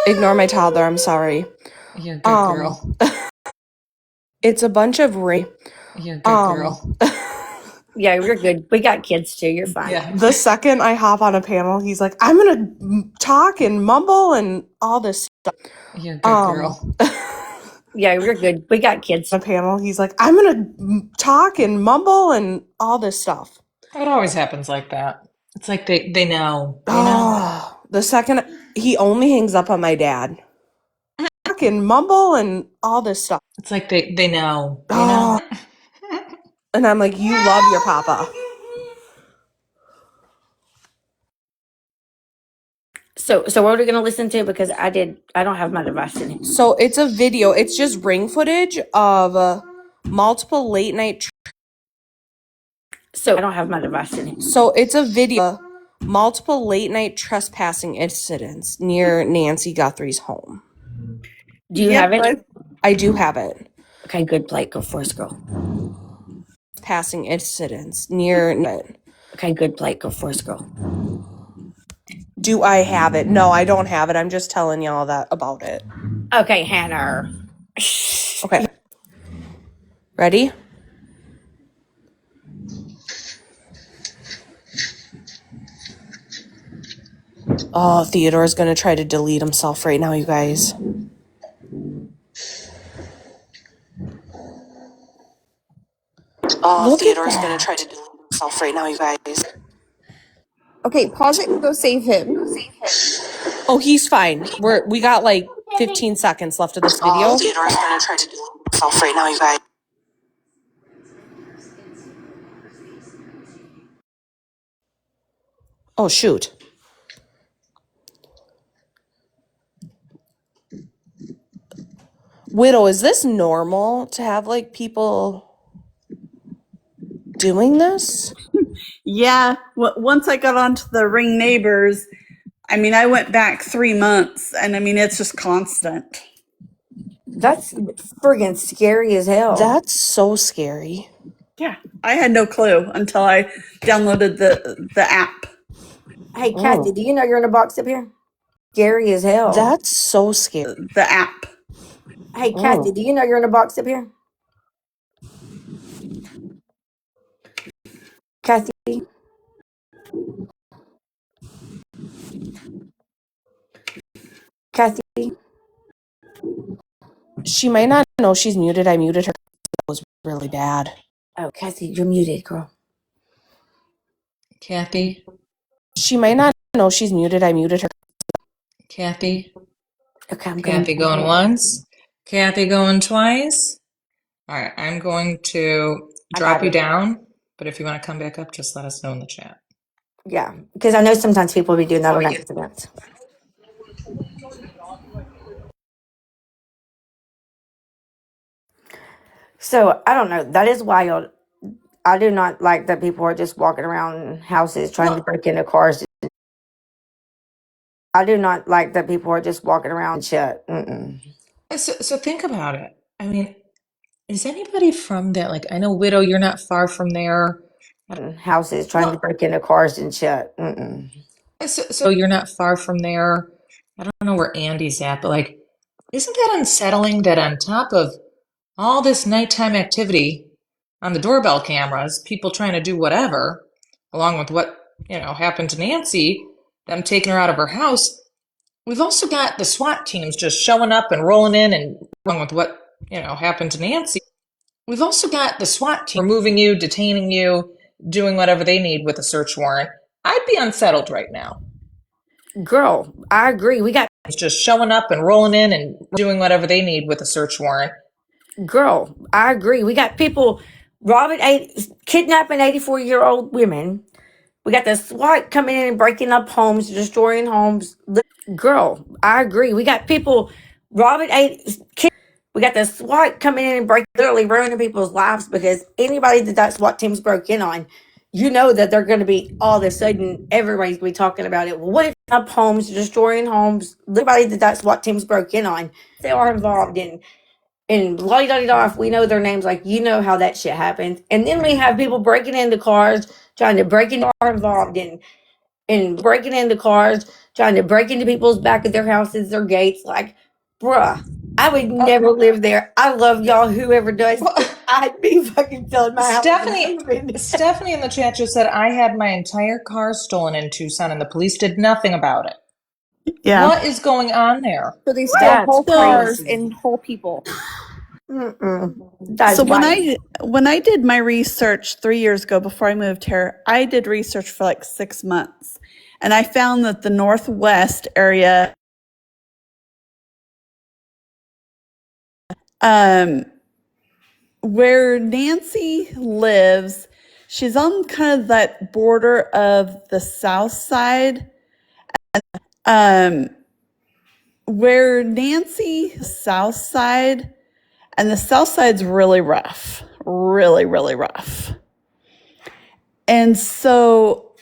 Ignore my toddler, I'm sorry. You're a good girl. It's a bunch of Ring. You're a good girl. Yeah, you're good. We got kids too. You're fine. Yeah. The second I hop on a panel, he's like, I'm gonna talk and mumble and all this stuff. You're a good girl. Yeah, you're good. We got kids. On a panel, he's like, I'm gonna talk and mumble and all this stuff. It always happens like that. It's like they know, you know? The second he only hangs up on my dad. Talk and mumble and all this stuff. It's like they know, you know? And I'm like, you love your papa. So what are we gonna listen to? Because I don't have my device in here. So it's a video. It's just Ring footage of multiple late night. So I don't have my device in here. So it's a video. Multiple late night trespassing incidents near Nancy Guthrie's home. Do you have it? I do have it. Okay, good. Play. Go for us, girl. Passing incidents near it. Okay, good. Play. Go for us, girl. Do I have it? No, I don't have it. I'm just telling y'all that about it. Okay, Hannah. Okay. Ready? Oh, Theodore's gonna try to delete himself right now, you guys. Oh, Theodore's gonna try to delete himself right now, you guys. Okay, pause it and go save him. Oh, he's fine. We got like 15 seconds left of this video. Oh, Theodore's gonna try to delete himself right now, you guys. Oh, shoot. Widow, is this normal to have like people doing this? Yeah. Once I got onto the Ring Neighbors, I mean, I went back 3 months and I mean, it's just constant. That's friggin' scary as hell. That's so scary. Yeah, I had no clue until I downloaded the app. Hey, Kathy, do you know you're in a box up here? Scary as hell. That's so scary. The app. Hey, Kathy, do you know you're in a box up here? Kathy, Kathy. She might not know she's muted. I muted her. It was really bad. Oh, Kathy, you're muted, girl. Kathy, She might not know she's muted. I muted her. Kathy, Okay, I'm gonna. Kathy going once, Kathy going twice. All right, I'm going to I got drop you it. down, but if you want to come back up, just let us know in the chat. Yeah, because I know sometimes people be doing that on accident. So I don't know. That is wild. I do not like that people are just walking around houses trying to break into cars. I do not like that people are just walking around and shit. Mm-mm. So think about it. I mean, is anybody from that? Like, I know, Widow, you're not far from there. Houses trying to break into cars and shit. Mm-mm. So you're not far from there. I don't know where Andy's at, but like, isn't that unsettling that on top of all this nighttime activity on the doorbell cameras, people trying to do whatever, along with what, happened to Nancy, them taking her out of her house, we've also got the SWAT teams just showing up and rolling in and along with what, happened to Nancy. We've also got the SWAT team removing you, detaining you, doing whatever they need with a search warrant. I'd be unsettled right now. Girl, I agree. We got Just showing up and rolling in and doing whatever they need with a search warrant. Girl, I agree. We got people kidnapping 84-year-old women. We got the SWAT coming in and breaking up homes, destroying homes. Girl, I agree. We got people we got the SWAT coming in and literally ruining people's lives because anybody that SWAT team's broke in on, you know that they're going to be all of a sudden everybody's going to be talking about it. Well, what if up homes, destroying homes? Anybody that SWAT team's broke in on, they are involved in. And la da da, if we know their names, like you know how that shit happens. And then we have people breaking into cars, trying to break into are involved in breaking into cars, trying to break into people's back of their houses, their gates. Like, bruh, I would never live there. I love y'all, whoever does. I'd be fucking selling my house and moving. Stephanie in the chat just said, I had my entire car stolen in Tucson and the police did nothing about it. Yeah. What is going on there? So they steal That's whole cars crazy. and whole people. That's So wild. when I did my research 3 years ago before I moved here, I did research for like 6 months, and I found that the Northwest area, where Nancy lives, she's on kind of that border of the South Side. Where Nancy South Side, and the South Side's really rough, really, really rough. And so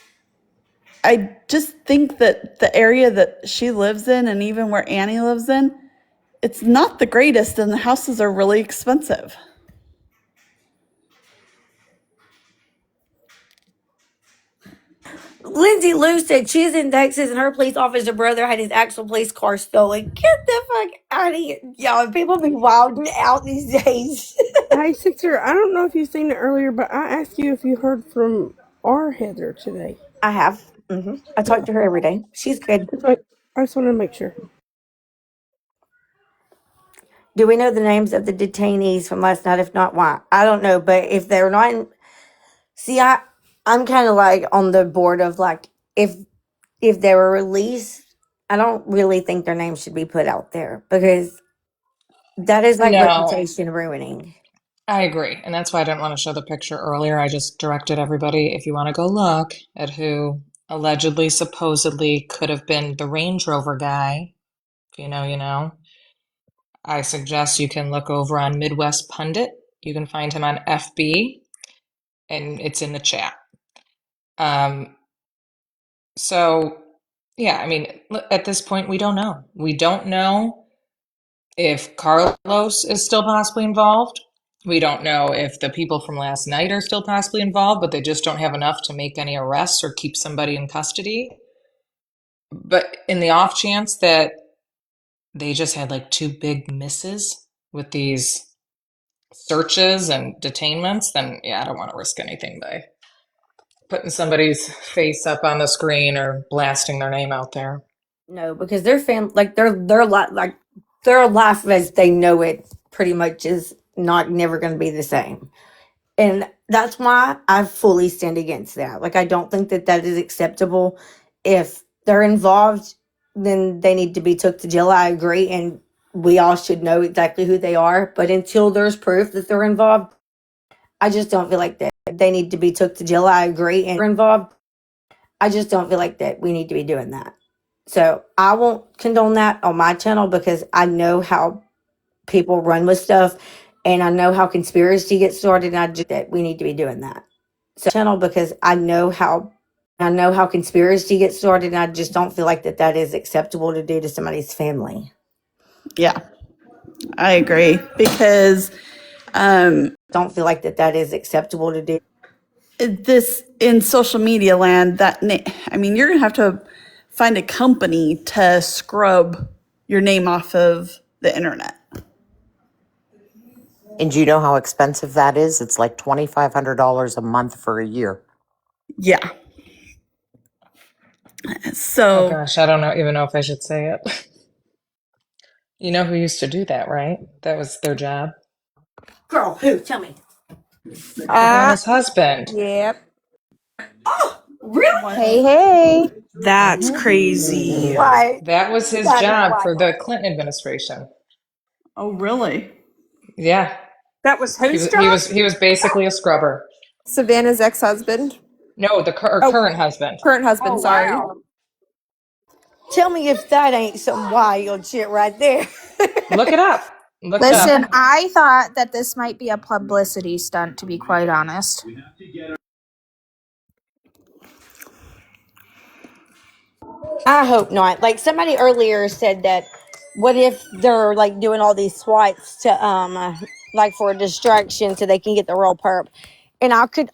I just think that the area that she lives in, and even where Annie lives in, it's not the greatest, and the houses are really expensive. Lindsay Lou said she's in Texas and her police officer brother had his actual police car stolen. Get the fuck out of here. Y'all, people be wilding out these days. Hey, Sister, I don't know if you've seen it earlier, but I asked you if you heard from our Heather today. I have. I talk to her every day. She's good. I just want to make sure. Do we know the names of the detainees from last night? If not, why? I don't know. But if they're not, see, I'm kind of like on the board of like if they were released, I don't really think their names should be put out there because that is like No, reputation ruining. I agree. And that's why I didn't want to show the picture earlier. I just directed everybody, if you want to go look at who allegedly, supposedly could have been the Range Rover guy, if you know, you know. I suggest you can look over on Midwest Pundit. You can find him on FB, and it's in the chat. So, yeah, I mean, at this point, we don't know. We don't know if Carlos is still possibly involved. We don't know if the people from last night are still possibly involved, but they just don't have enough to make any arrests or keep somebody in custody. But in the off chance that they just had like two big misses with these searches and detainments, then yeah, I don't want to risk anything by putting somebody's face up on the screen or blasting their name out there. No, because their like their life as they know it pretty much is not never going to be the same. And that's why I fully stand against that. Like, I don't think that that is acceptable. If they're involved, then they need to be took to jail. I agree. And we all should know exactly who they are. But until there's proof that they're involved, I just don't feel like that they need to be took to jail. I agree. And involved, I just don't feel like that we need to be doing that. So I won't condone that on my channel because I know how people run with stuff and I know how conspiracy gets started. And I just that we need to be doing that. So channel because I know how conspiracy gets started. And I just don't feel like that that is acceptable to do to somebody's family. Yeah, I agree because Don't feel like that that is acceptable to do. this in social media land, I mean, you're going to have to find a company to scrub your name off of the internet. And do you know how expensive that is? It's like $2,500 a month for a year. Yeah. Oh So, gosh, I don't know even know if I should say it. You know who used to do that, right? That was their job. Girl, who? Tell me. Savannah's husband. Yep. Really? Hey, hey. That's Hmm. crazy. Why? That was his That is job for the wild. Clinton administration. oh, really? Yeah, That was he whose was he job? was he was basically a scrubber. Savannah's ex-husband. No, Oh, current husband. current Oh, husband, sorry. wow. Tell me if that ain't some wild shit right there. Look it up. Look it up. Listen, I thought that this might be a publicity stunt, to be quite honest. I hope not. Like somebody earlier said that what if they're like doing all these swipes to like for a distraction so they can get the real perp. And I could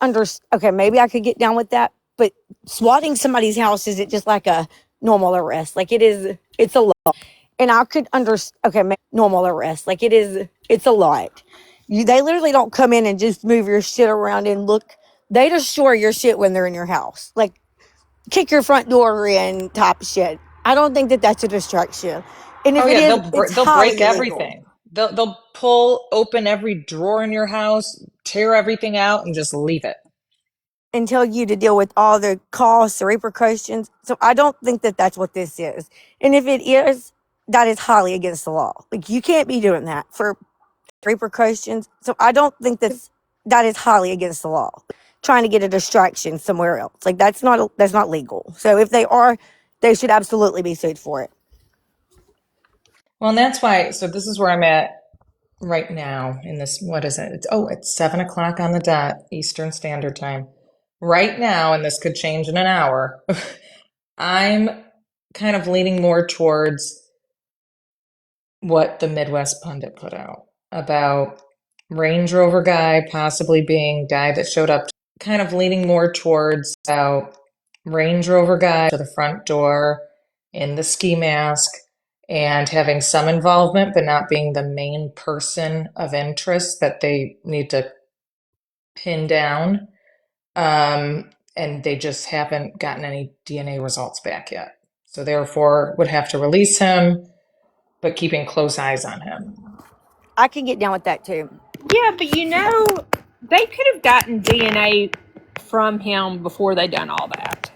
okay, maybe I could get down with that, but swatting somebody's house is it just like a normal arrest? Like it's a lot. And I could okay, normal arrest. Like it's a lot. They literally don't come in and just move your shit around and look. They destroy your shit when they're in your house. Like kick your front door in type shit. I don't think that that's a distraction. And if Oh it yeah, is, it's they'll break highly illegal. everything. They'll pull open every drawer in your house, tear everything out, and just leave it. And tell you to deal with all the costs, the repercussions. So I don't think that that's what this is. And if it is, that is highly against the law. Like you can't be doing that for repercussions. So I don't think that is highly against the law. Trying to get a distraction somewhere else, like that's not legal. So if they are, they should absolutely be sued for it. Well, and that's why. So this is where I'm at right now in this. What is it? It's 7 o'clock on the dot Eastern Standard Time. Right now, and this could change in an hour. I'm kind of leaning more towards what the Midwest Pundit put out about Range Rover guy possibly being guy that showed up, kind of leaning more towards about Range Rover guy to the front door in the ski mask and having some involvement, but not being the main person of interest that they need to pin down. And they just haven't gotten any DNA results back yet. So therefore would have to release him, but keeping close eyes on him. I can get down with that too. Yeah, but they could have gotten DNA from him before they done all that.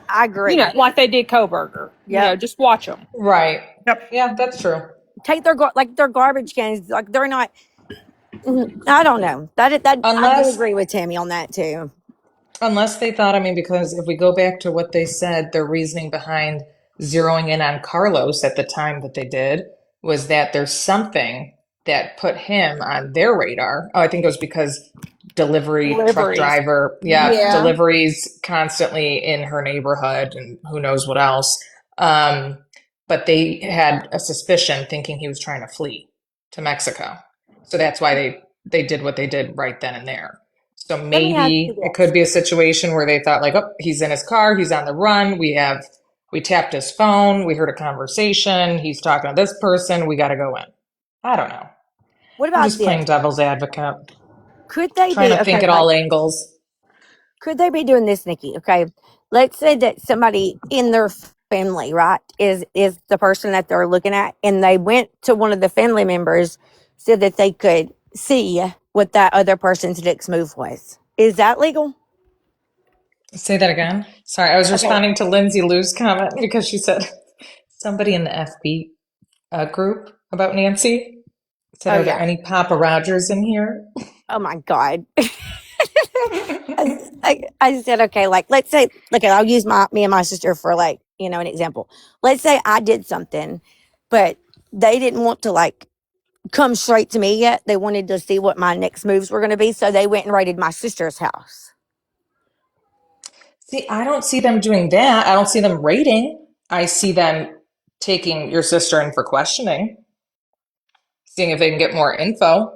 I agree. Like they did Koberger. Yep. Just watch them. Right. Yep. Yeah, that's true. Take their their garbage cans. Like they're not. I don't know. That I do Unless agree with Tammy on that too. Unless they thought, I mean, because if we go back to what they said, their reasoning behind zeroing in on Carlos at the time that they did was that there's something that put him on their radar. Oh, I think it was because truck Deliveries. driver, yeah, Yeah. deliveries constantly in her neighborhood and who knows what else. But they had a suspicion thinking he was trying to flee to Mexico. So that's why they they did what they did right then and there. So Let me ask you maybe it this. could be a situation where they thought like, oh, he's in his car, he's on the run. We tapped his phone, we heard a conversation, he's talking to this person, we got to go in. I don't know. What I'm about just this? playing devil's advocate, Could they trying be to think okay? at Like, all angles. could they be doing this, Nikki? Okay, let's say that somebody in their family, right, is the person that they're looking at, and they went to one of the family members so that they could see what that other person's next move was. Is that legal? Say that again. Sorry, I was Okay. responding to Lindsay Lou's comment because she said somebody in the FB group about Nancy said, Oh "Are there yeah. any Papa Rogers in here?" Oh my God. I said, okay, like let's say, look, I'll use me and my sister for like, an example. Let's say I did something, but they didn't want to like come straight to me yet. They wanted to see what my next moves were going to be. So they went and raided my sister's house. See, I don't see them doing that. I don't see them raiding. I see them taking your sister in for questioning, seeing if they can get more info.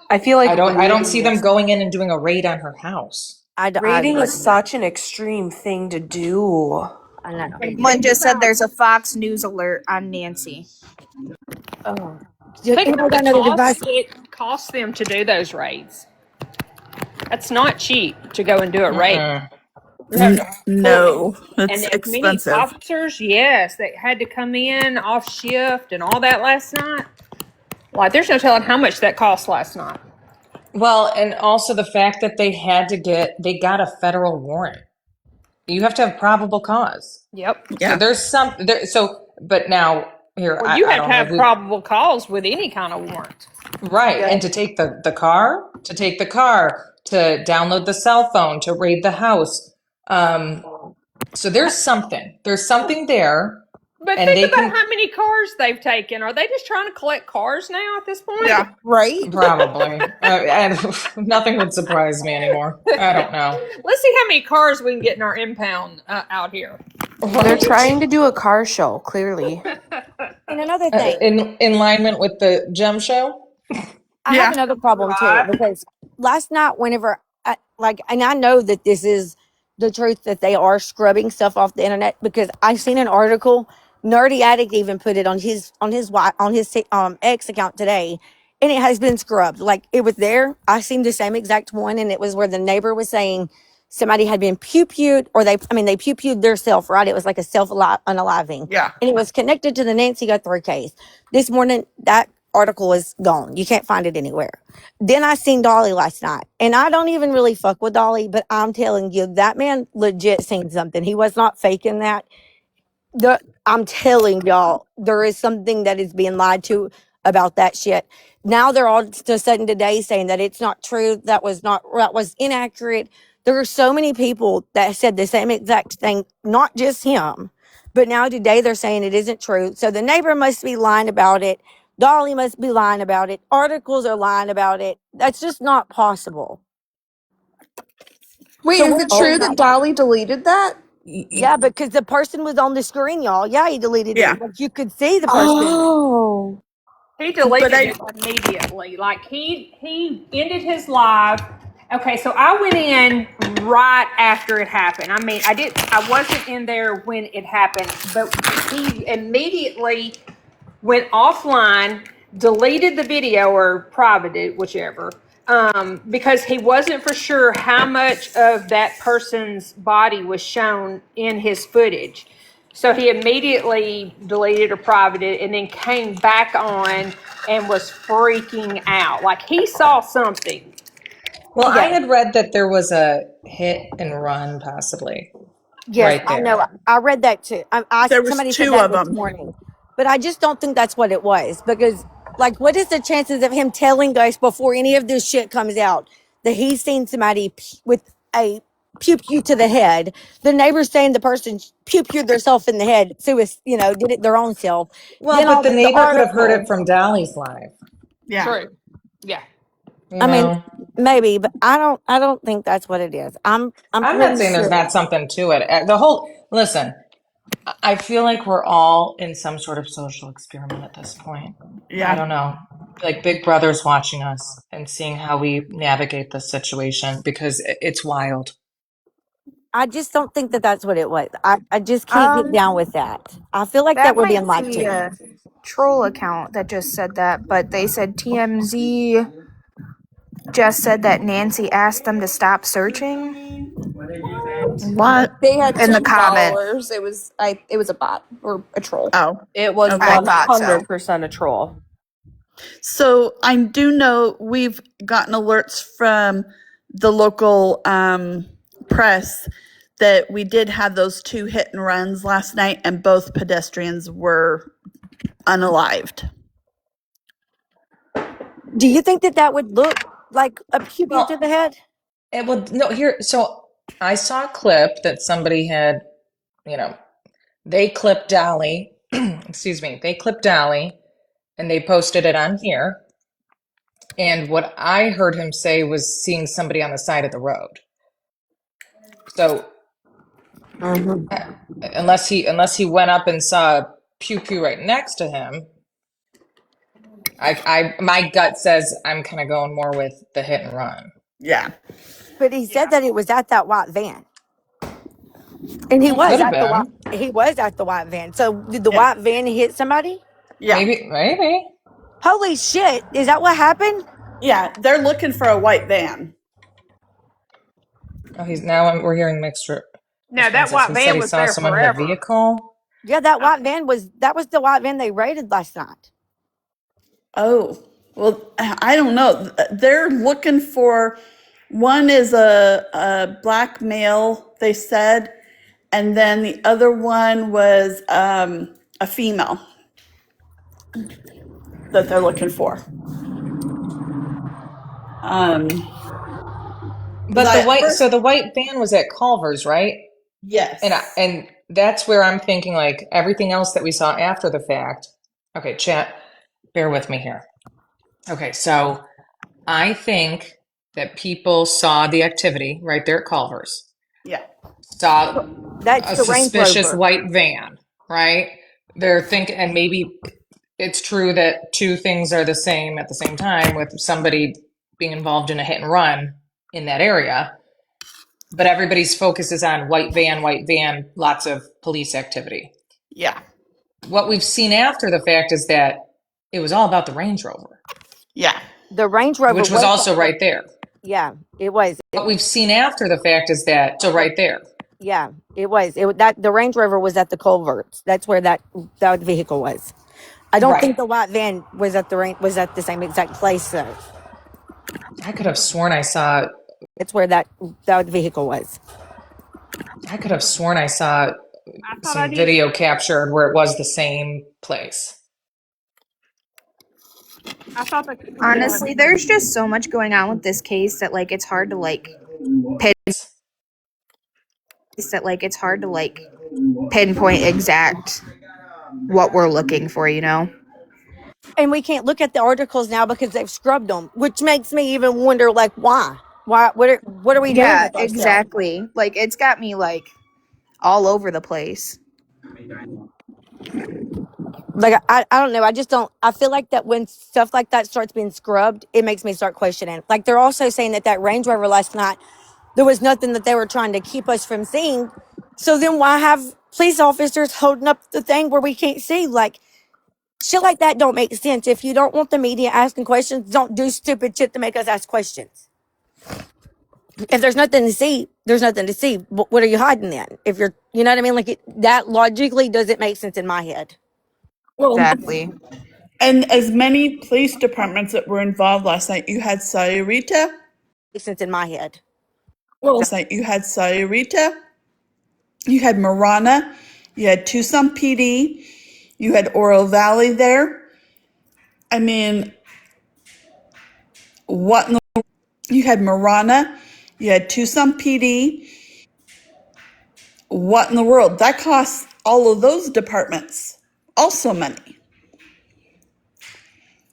I feel like I don't see raiding them is going in and doing a raid on her house. I raiding is wouldn't. such an extreme thing to do. I know. Someone just said there's a Fox News alert on Nancy. Oh, Think anybody of the got another device? cost it costs them to do those raids. That's not cheap to go and do a raid. Mm-mm. You have to No, and it's as many expensive. officers, yes, they had to come in off shift and all that last night. Like, there's no telling how much that cost last night. Well, and also the fact that they got a federal warrant. You have to have probable cause. Yep. So Yeah. there's some there. So, but now here, Well, you I have to don't know have who. probable cause with any kind of warrant. Right. Yeah. And to take the car, to download the cell phone, to raid the house. So there's something there, But and think they about can how many cars they've taken. Are they just trying to collect cars now at this point? Yeah. Right? probably, nothing would surprise me anymore. I don't know. Let's see how many cars we can get in our impound out here. They're Right. trying to do a car show, clearly. And another thing, In alignment with the gem show. I have Yeah. another problem too Right. because last night, whenever and I know that this is the truth that they are scrubbing stuff off the internet because I seen an article. Nerdy Addict even put it on his X account today, and it has been scrubbed. Like it was there. I seen the same exact one, and it was where the neighbor was saying somebody had been pew-pewed, or they pew-pewed their self. Right? It was like a unaliving, Yeah. and it was connected to the Nancy Guthrie case. This morning, that article is gone. You can't find it anywhere. Then I seen Dolly last night, and I don't even really fuck with Dolly, but I'm telling you, that man legit seen something. He was not faking that. I'm telling y'all, there is something that is being lied to about that shit. Now they're all to a sudden today saying that it's not true. That was inaccurate. There are so many people that said the same exact thing, not just him. But now today they're saying it isn't true. So the neighbor must be lying about it. Dolly must be lying about it. Articles are lying about it. That's just not possible. Wait, So is we're it told true that that. Dolly deleted that? Yeah, because the person was on the screen, y'all. Yeah, he deleted Yeah. it. But you could see the person. Oh. He But deleted I it immediately. Like he ended his live. Okay, so I went in right after it happened. I mean, I wasn't in there when it happened, but he immediately went offline, deleted the video or privated it, whichever, because he wasn't for sure how much of that person's body was shown in his footage. So he immediately deleted or privated it and then came back on and was freaking out. Like he saw something. Well, I Okay. had read that there was a hit and run possibly Yes, right I know. there. I read that too. there was Somebody said two that of this them. morning, but I just don't think that's what it was because, like, what is the chances of him telling us before any of this shit comes out that he's seen somebody with a pew pew to the head? The neighbors saying the person pew pewed themselves in the head, so it's did it their own self. Well, Then but all the the neighbor could have heard it article. from Dolly's live, Yeah. True. Yeah. you I mean, know. maybe, but I don't think that's what it is. I'm I'm not pretty saying there's sure. not something to it. Listen, I feel like we're all in some sort of social experiment at this point. I Yeah. don't know. Like Big Brother's watching us and seeing how we navigate this situation because it's wild. I just don't think that that's what it was. I just can't get Um, down with that. I feel like that that we're being might lied be to. a troll account that just said that, but they said TMZ just said that Nancy asked them to stop searching What? They had in the two comment. followers. It was a bot or a troll. Oh, It was I okay. thought so. 100% a troll. So I do know we've gotten alerts from the local press that we did have those 2 hit and runs last night, and both pedestrians were unalived. Do you think that that would look like a pew pew to Well, the head? it would no here. So I saw a clip that somebody had, you know, they clipped Dolly. Excuse me. They clipped Dolly and they posted it on here. And what I heard him say was seeing somebody on the side of the road. So Mm-hmm. uh, unless he went up and saw pew pew right next to him, I my gut says I'm kind of going more with the hit and run. Yeah. But he said that it was at that white van, and he Well, it was could have at the white. been. He was at the white van. So did the Yeah. white van hit somebody? Yeah. Maybe. Holy shit! Is that what happened? Yeah. They're looking for a white van. Oh, we're hearing mixed Now that responses. white He said van he was saw there someone in a forever. vehicle. Yeah, that was the white van they raided last night. Oh, well, I don't know. They're looking for one is a black male, they said, and then the other one was a female that they're looking for. Because But the I white first, so the white van was at Culver's, right? yes, And that's where I'm thinking like everything else that we saw after the fact. Okay, chat, bear with me here. Okay, so I think that people saw the activity right there at Culver's, yeah, saw That's a the Range suspicious Rover. white van, right? They're thinking, and maybe it's true that two things are the same at the same time with somebody being involved in a hit and run in that area. But everybody's focus is on white van, lots of police activity. yeah, What we've seen after the fact is that it was all about the Range Rover, yeah, The Range Rover which was was also right there. yeah, it was. What we've seen after the fact is that so right there. Yeah, it was. That the Range Rover was at the culverts. That's where that vehicle was. I don't think Right. the white van was at the same exact place though. I could have sworn I saw It's where that vehicle was. I could have sworn I saw I thought I some did. video captured where it was the same place. I thought the Honestly, there's just so much going on with this case that like it's hard to pinpoint exact what we're looking for, you know? And we can't look at the articles now because they've scrubbed them, which makes me even wonder like why? Why what are we doing Yeah, with ourselves? exactly. Like it's got me like all over the place. Like I don't know. I just don't. I feel like that when stuff like that starts being scrubbed, it makes me start questioning. Like they're also saying that Range Rover last night, there was nothing that they were trying to keep us from seeing. So then why have police officers holding up the thing where we can't see? Like shit like that don't make sense. If you don't want the media asking questions, don't do stupid shit to make us ask questions. If there's nothing to see, there's nothing to see. What are you hiding then? If you're, you know what I mean? Like that logically doesn't make sense in my head. well, Exactly. and as many police departments that were involved last night, you had Sayurita. Makes sense in my head. Well, last night you had Sayurita, you had Marana, you had Tucson PD, you had Oro Valley there. I mean, what in the, you had Marana, you had Tucson PD. What in the world? That costs all of those departments also money.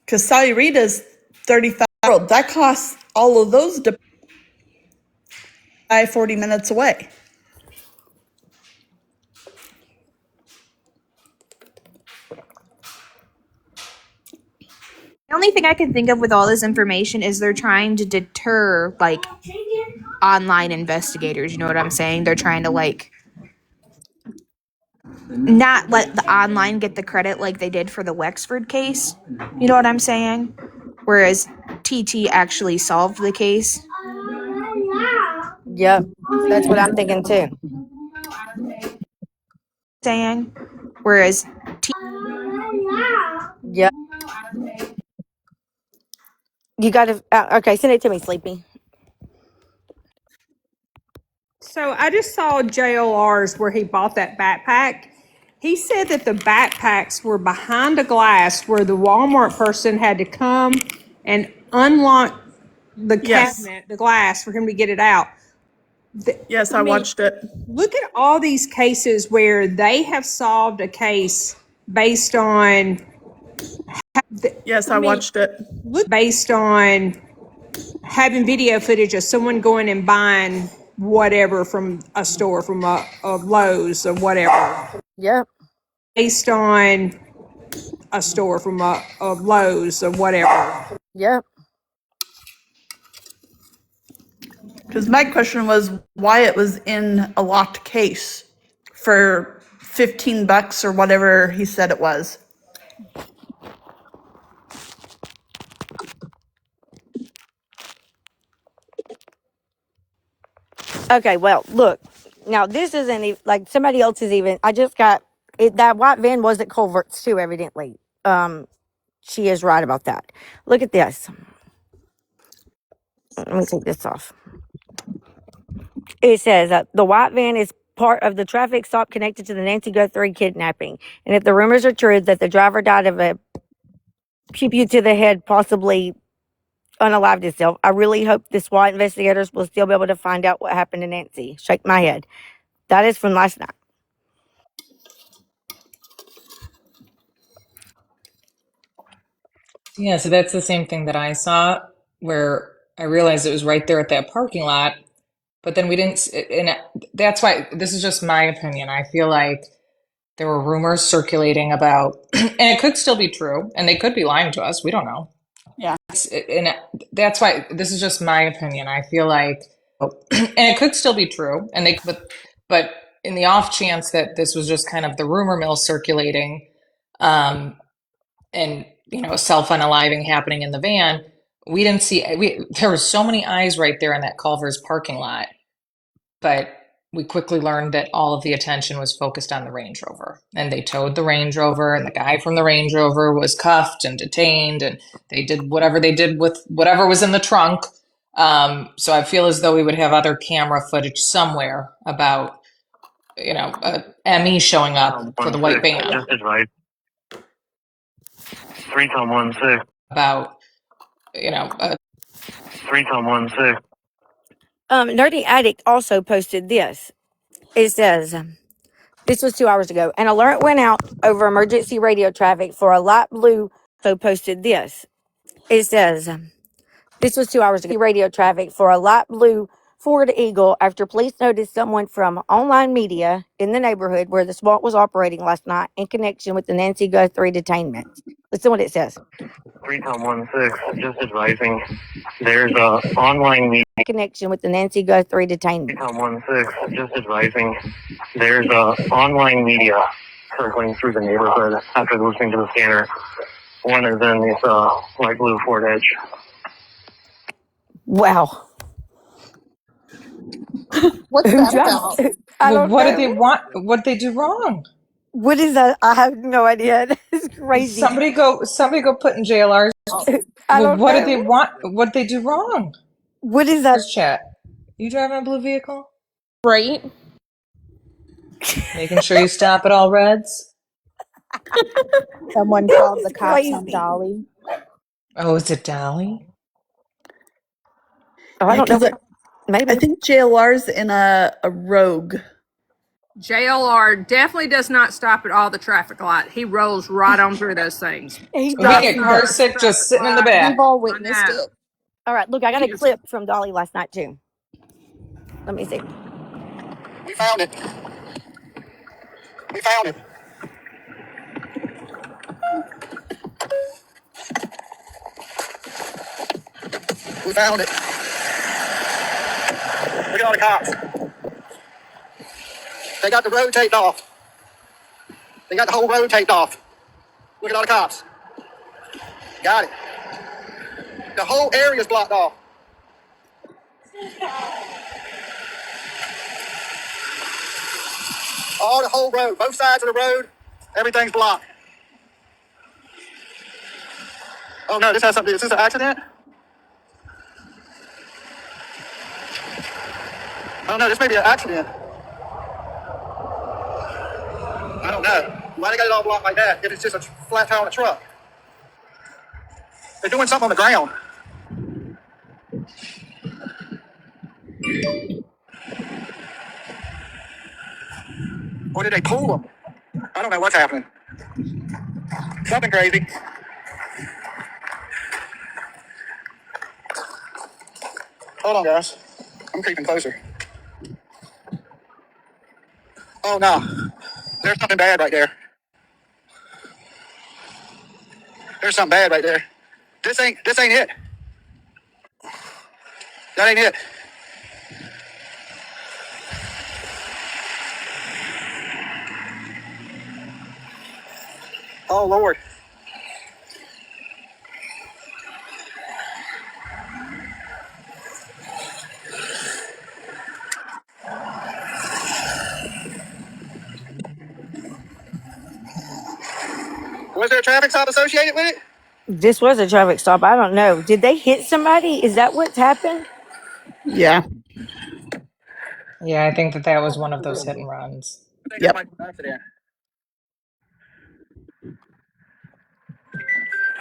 Because Sayurita's 35. That costs all of those 40 minutes away. only thing I can think of with all this information is they're trying to deter like online investigators. You know what I'm saying? They're trying to like not let the online get the credit like they did for the Wexford case. You know what I'm saying? Whereas TT actually solved the case. Yep. That's what I'm thinking too. Saying, whereas Yep. You got to, okay, send it to me, Sleepy. So I just saw JLR's where he bought that backpack. He said that the backpacks were behind a glass where the Walmart person had to come and unlock the Yes. cabinet, the glass, for him to get it out. Yes, I watched it. Look at all these cases where they have solved a case based on. Yes, I watched it. Based on having video footage of someone going and buying whatever from a store, from a Lowe's or whatever. Yep. Based on a store, from a Lowe's or whatever. Yep. Because my question was why it was in a locked case for $15 or whatever he said it was. Okay, well, look. Now, this isn't even, like somebody else is even, I just got it. That white van was at Culvert's too, evidently. She is right about that. Look at this. Let me take this off. It says the white van is part of the traffic stop connected to the Nancy Guthrie kidnapping. And if the rumors are true that the driver died of a pew to the head, possibly unalived himself, I really hope the SWAT investigators will still be able to find out what happened to Nancy. Shake my head. That is from last night. Yeah, so that's the same thing that I saw where I realized it was right there at that parking lot, but then we didn't, and that's why this is just my opinion. I feel like there were rumors circulating about, and it could still be true, and they could be lying to us. We don't know. Yeah. And that's why this is just my opinion. I feel like, and it could still be true, and but in the off chance that this was just kind of the rumor mill circulating, and self-unaliving happening in the van, we didn't see. There were so many eyes right there in that Culver's parking lot, but we quickly learned that all of the attention was focused on the Range Rover, and they towed the Range Rover, and the guy from the Range Rover was cuffed and detained, and they did whatever they did with whatever was in the trunk. So I feel as though we would have other camera footage somewhere about, ME showing up for the white van. Just advice. 3 About, 3 Nerdy Addict also posted this. It says, this was 2 hours ago. An alert went out over emergency radio traffic for a light blue. So posted this. It says, this was 2 hours ago. Radio traffic for a light blue Ford Eagle after police noticed someone from online media in the neighborhood where the SWAT was operating last night in connection with the Nancy Guthrie detainment. Listen what it says. 316, just advising. There's a online meeting. Connection with the Nancy Guthrie detainment. 316, just advising. There's a online media circling through the neighborhood after listening to the scanner. One is in this light blue Ford Edge. Wow. What's that about? I don't what know. did they want? What did they do wrong? What is that? I have no idea. This is crazy. Somebody go put in JLR's. I don't what know. did they want? What did they do wrong? What is that? Chat. You driving a blue vehicle? Right? Making sure you stop at all reds? Someone called the cops crazy. on Dolly. Oh, is it Dolly? Oh, I don't know. Maybe. I think JLR's in a rogue. JLR definitely does not stop at all the traffic light. He rolls right on through those things. He We does. get car sick just sitting in the back. We've all witnessed it. All right, look, I got a clip from Dolly last night too. Let me see. We found it. We found it. We found it. Look at all the cops. They got the road taped off. They got the whole road taped off. Look at all the cops. Got it. The whole area's blocked off. All the whole road, both sides of the road, everything's blocked. Oh no, this has something. Is this an accident? Oh no, this may be an accident. I don't know. Why they got it all blocked like that if it's just a flat tire on a truck? They're doing something on the ground. Or did they pull them? I don't know what's happening. Something crazy. Hold on, guys. I'm creeping closer. Oh no. There's something bad right there. There's something bad right there. This ain't it. That ain't it. Oh Lord. Was there a traffic stop associated with it? This was a traffic stop. I don't know. Did they hit somebody? Is that what's happened? Yeah. Yeah, I think that was one of those hit and runs. I think Yep. that might be an accident.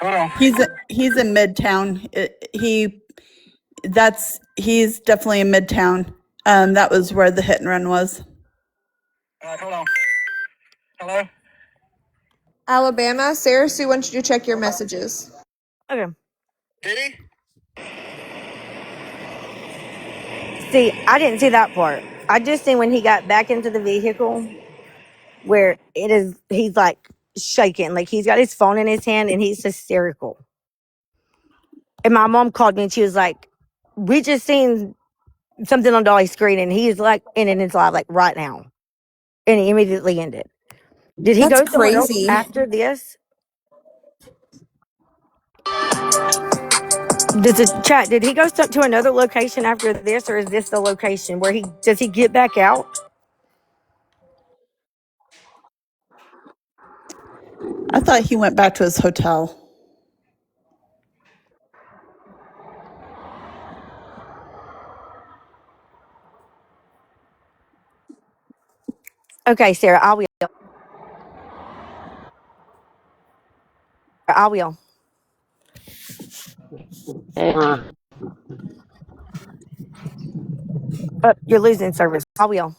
Hold on. He's in Midtown. He's definitely in Midtown. That was where the hit and run was. All right, hold on. Hello? Alabama, Sarah Sue wants you to check your messages. Okay. Did he? See, I didn't see that part. I just seen when he got back into the vehicle where he's like shaking, like he's got his phone in his hand and he's hysterical. And my mom called me and she was like, we just seen something on Dolly's screen and he's like in his live like right now. And he immediately ended. Did he That's go somewhere else crazy. after this? Did he go to another location after this, or is this the location where does he get back out? I thought he went back to his hotel. Okay, Sarah, I will. I will. You're losing service. I will.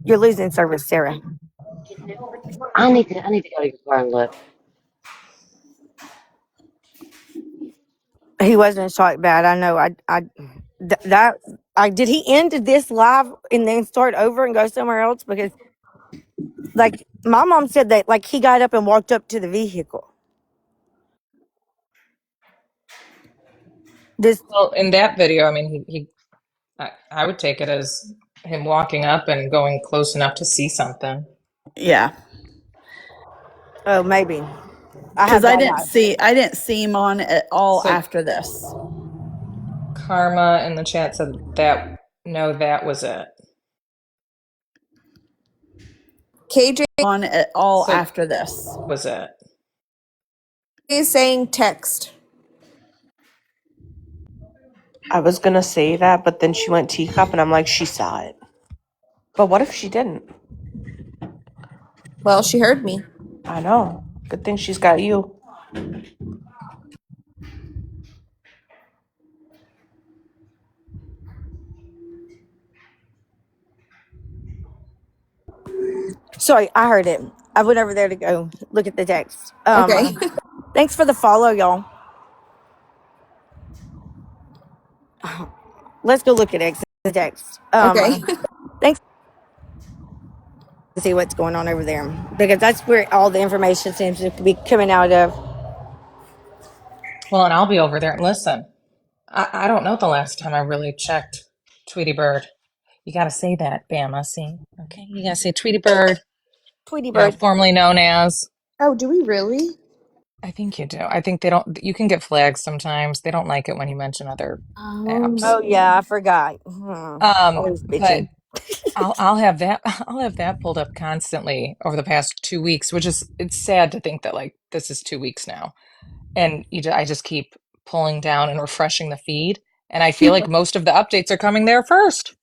You're losing service, Sarah. I need to go to your car and look. He wasn't shot bad. I know. Did he end this live and then start over and go somewhere else? Because like my mom said that like he got up and walked up to the vehicle. This Well, in that video, I mean, I would take it as him walking up and going close enough to see something. Yeah. oh maybe. I have Because I that didn't see him on at all So after this. Karma in the chat said that, no, that was it. KJ On at all So after this. was it. is saying text. I was gonna say that, but then she went teacup, and I'm like, she saw it. But what if she didn't? Well, she heard me. I know. Good thing she's got you. Sorry, I heard it. I went over there to go look at the text. Okay. Thanks for the follow, y'all. Let's go look at the text. Okay. Thanks. see what's going on over there because that's where all the information seems to be coming out of. Well, and I'll be over there. Listen, I don't know the last time I really checked Tweety Bird. You got to say that, Bama. See, okay, you got to say Tweety Bird. Tweety Bird. Formerly known as. Oh, do we really? I think you do. I think they don't. You can get flags sometimes. They don't like it when you mention other apps. Oh yeah, I forgot. Always But bitching. I'll have that I'll have that pulled up constantly over the past 2 weeks, which is it's sad to think that like this is 2 weeks now, and I just keep pulling down and refreshing the feed, and I feel like most of the updates are coming there first.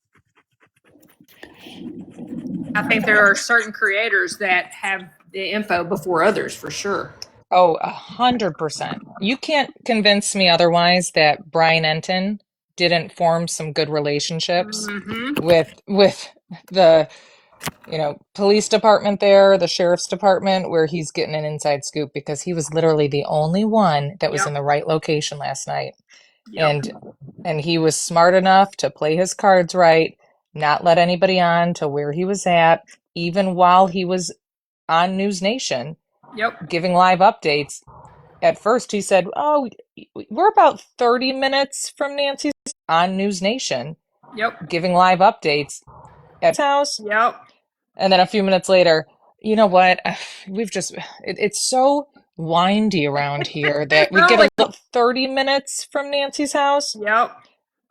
I think there are certain creators that have the info before others for sure. Oh, 100%. You can't convince me otherwise that Brian Enton didn't form some good relationships with the police department there, the sheriff's department, where he's getting an inside scoop because he was literally the only one that was Yep. in the right location last night. Yep. And he was smart enough to play his cards right, not let anybody on to where he was at, even while he was on News Nation Yep. giving live updates. At first he said, "Oh, we're about 30 minutes from Nancy's on News Nation." Yep. Giving live updates at his house. Yep. And then a few minutes later, you know what? It's so windy around here that we get about 30 minutes from Nancy's house. Yep.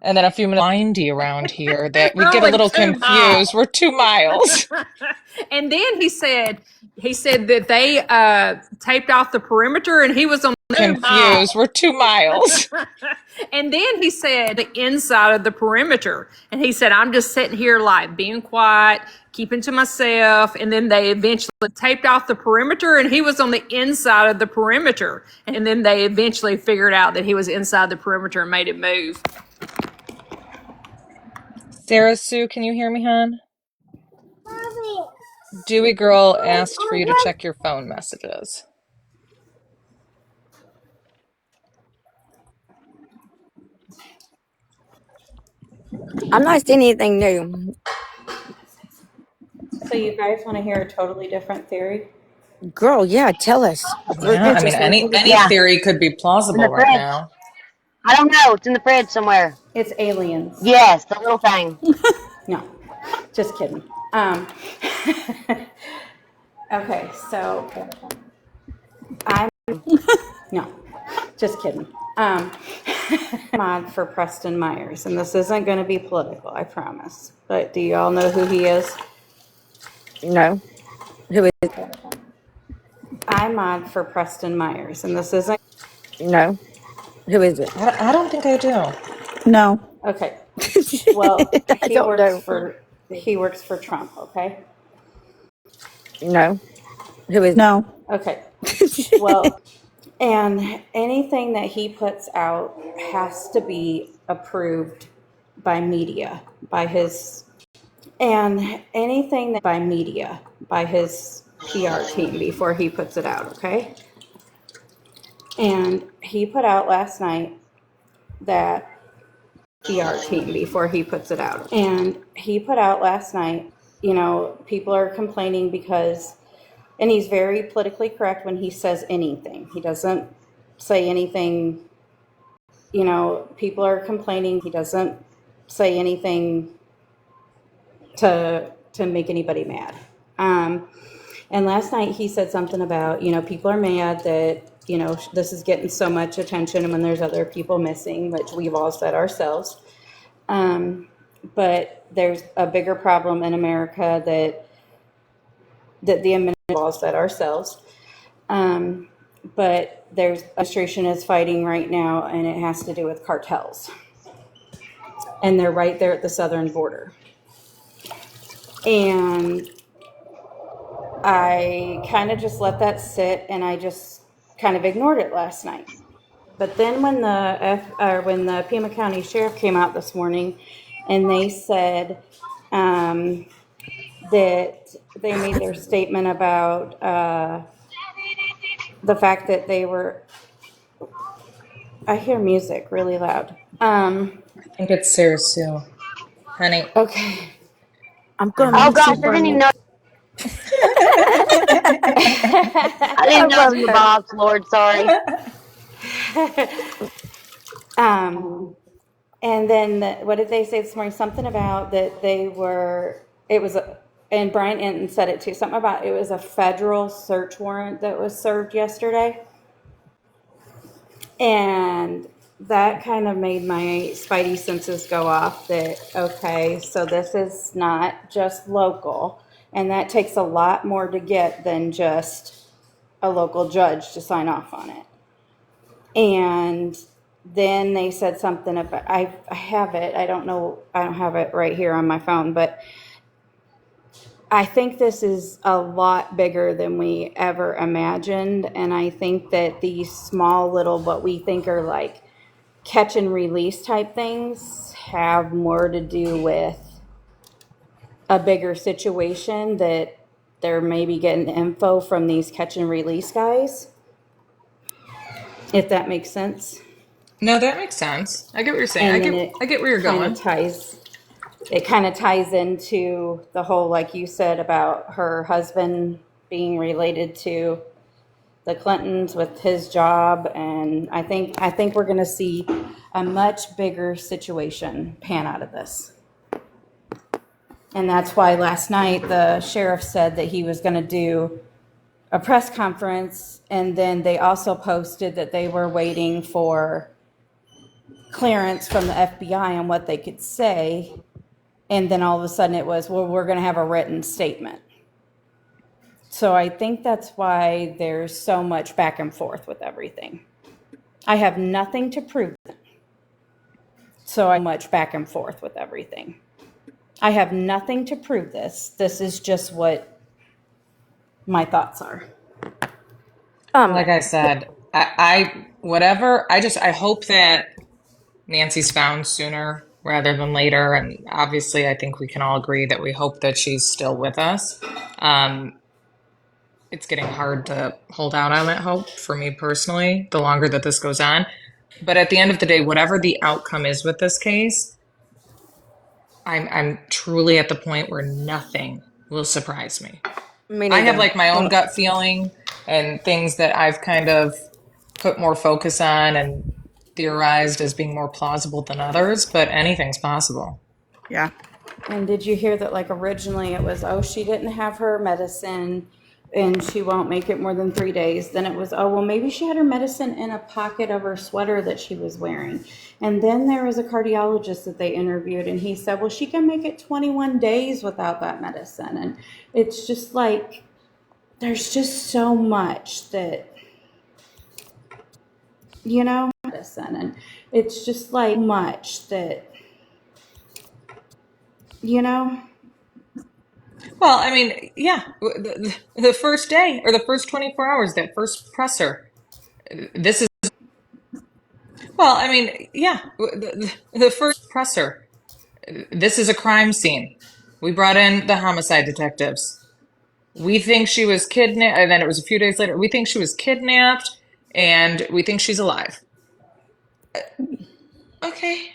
And then a few minutes windy around here that we We're get a only little 2 miles. confused. We're 2 miles. And then he said that they taped off the perimeter and he was on 2 miles. Confused. We're 2 miles. And then he said the inside of the perimeter. And he said, I'm just sitting here like being quiet, keeping to myself. And then they eventually taped off the perimeter and he was on the inside of the perimeter. And then they eventually figured out that he was inside the perimeter and made it move. Sarah Sue, can you hear me, hon? Dewey Girl asked for you to check your phone messages. I'm not seeing anything new. So you guys want to hear a totally different theory? Girl, yeah, tell us. We're Yeah, I mean, interested. any Yeah, theory could be in plausible the right fridge. now. I don't know. It's in the fridge somewhere. It's aliens. Yes, the little thing. No, just kidding. Okay, so I'm no, just kidding. Mod for Preston Myers, and this isn't going to be political, I promise. But do you all know who he is? No. Who is it? I'm mod for Preston Myers, and this isn't. No. Who is it? I don't think I do. No. Okay. Well, I don't know. he works for Trump. Okay. No. Who is No. Okay. Well, and anything that he puts out has to be approved by media, by his PR team before he puts it out, okay? And he put out last night that PR team before he puts it out. And he put out last night, people are complaining because, and he's very politically correct when he says anything. He doesn't say anything, people are complaining. He doesn't say anything to make anybody mad. And last night he said something about, people are mad that, this is getting so much attention when there's other people missing, which we've all said ourselves. But there's a bigger problem in America that the administration said ourselves. But there's administration is fighting right now, and it has to do with cartels. And they're right there at the southern border. And I kind of just let that sit, and I just kind of ignored it last night. But then when the Pima County Sheriff came out this morning, and they said that they made their statement about the fact that they were. I hear music really loud. I think it's Sarah Sue. Honey. Okay. I'm gonna Oh mute you gosh, I for a didn't even minute. know. I didn't I know love you were that. Bob's Lord. Sorry. And then what did they say this morning? Something about that they were, it was, and Brian Enton said it too, something about it was a federal search warrant that was served yesterday. And that kind of made my spidey senses go off that, okay, so this is not just local. And that takes a lot more to get than just a local judge to sign off on it. And then they said something about, I have it, I don't know, I don't have it right here on my phone, but I think this is a lot bigger than we ever imagined. And I think that these small little, what we think are like catch and release type things have more to do with a bigger situation that they're maybe getting info from these catch and release guys, if that makes sense. No, that makes sense. I get what you're saying. And then I get where you're going. it kind of ties into the whole, like you said, about her husband being related to the Clintons with his job. And I think we're going to see a much bigger situation pan out of this. And that's why last night the sheriff said that he was going to do a press conference. And then they also posted that they were waiting for clearance from the FBI on what they could say. And then all of a sudden it was, well, we're going to have a written statement. So I think that's why there's so much back and forth with everything. I have nothing to prove. So I much back and forth with everything. I have nothing to prove this. This is just what my thoughts are. Like I said, I whatever. I hope that Nancy's found sooner rather than later. And obviously, I think we can all agree that we hope that she's still with us. It's getting hard to hold out on that hope for me personally, the longer that this goes on. But at the end of the day, whatever the outcome is with this case, I'm truly at the point where nothing will surprise me. Me I have neither. like my own gut feeling and things that I've kind of put more focus on and theorized as being more plausible than others, but anything's possible. Yeah. And did you hear that, like, originally it was, oh, she didn't have her medicine and she won't make it more than 3 days. Then it was, oh, well, maybe she had her medicine in a pocket of her sweater that she was wearing. And then there was a cardiologist that they interviewed and he said, well, she can make it 21 days without that medicine. And it's just like, there's just so much that, you know, medicine. And it's just like much that, you know. Well, I mean, yeah, the first day or the first 24 hours, that first presser, this is, well, I mean, yeah, the first presser, this is a crime scene. We brought in the homicide detectives. We think she was kidnapped, and then it was a few days later, we think she was kidnapped, and we think she's alive. Okay.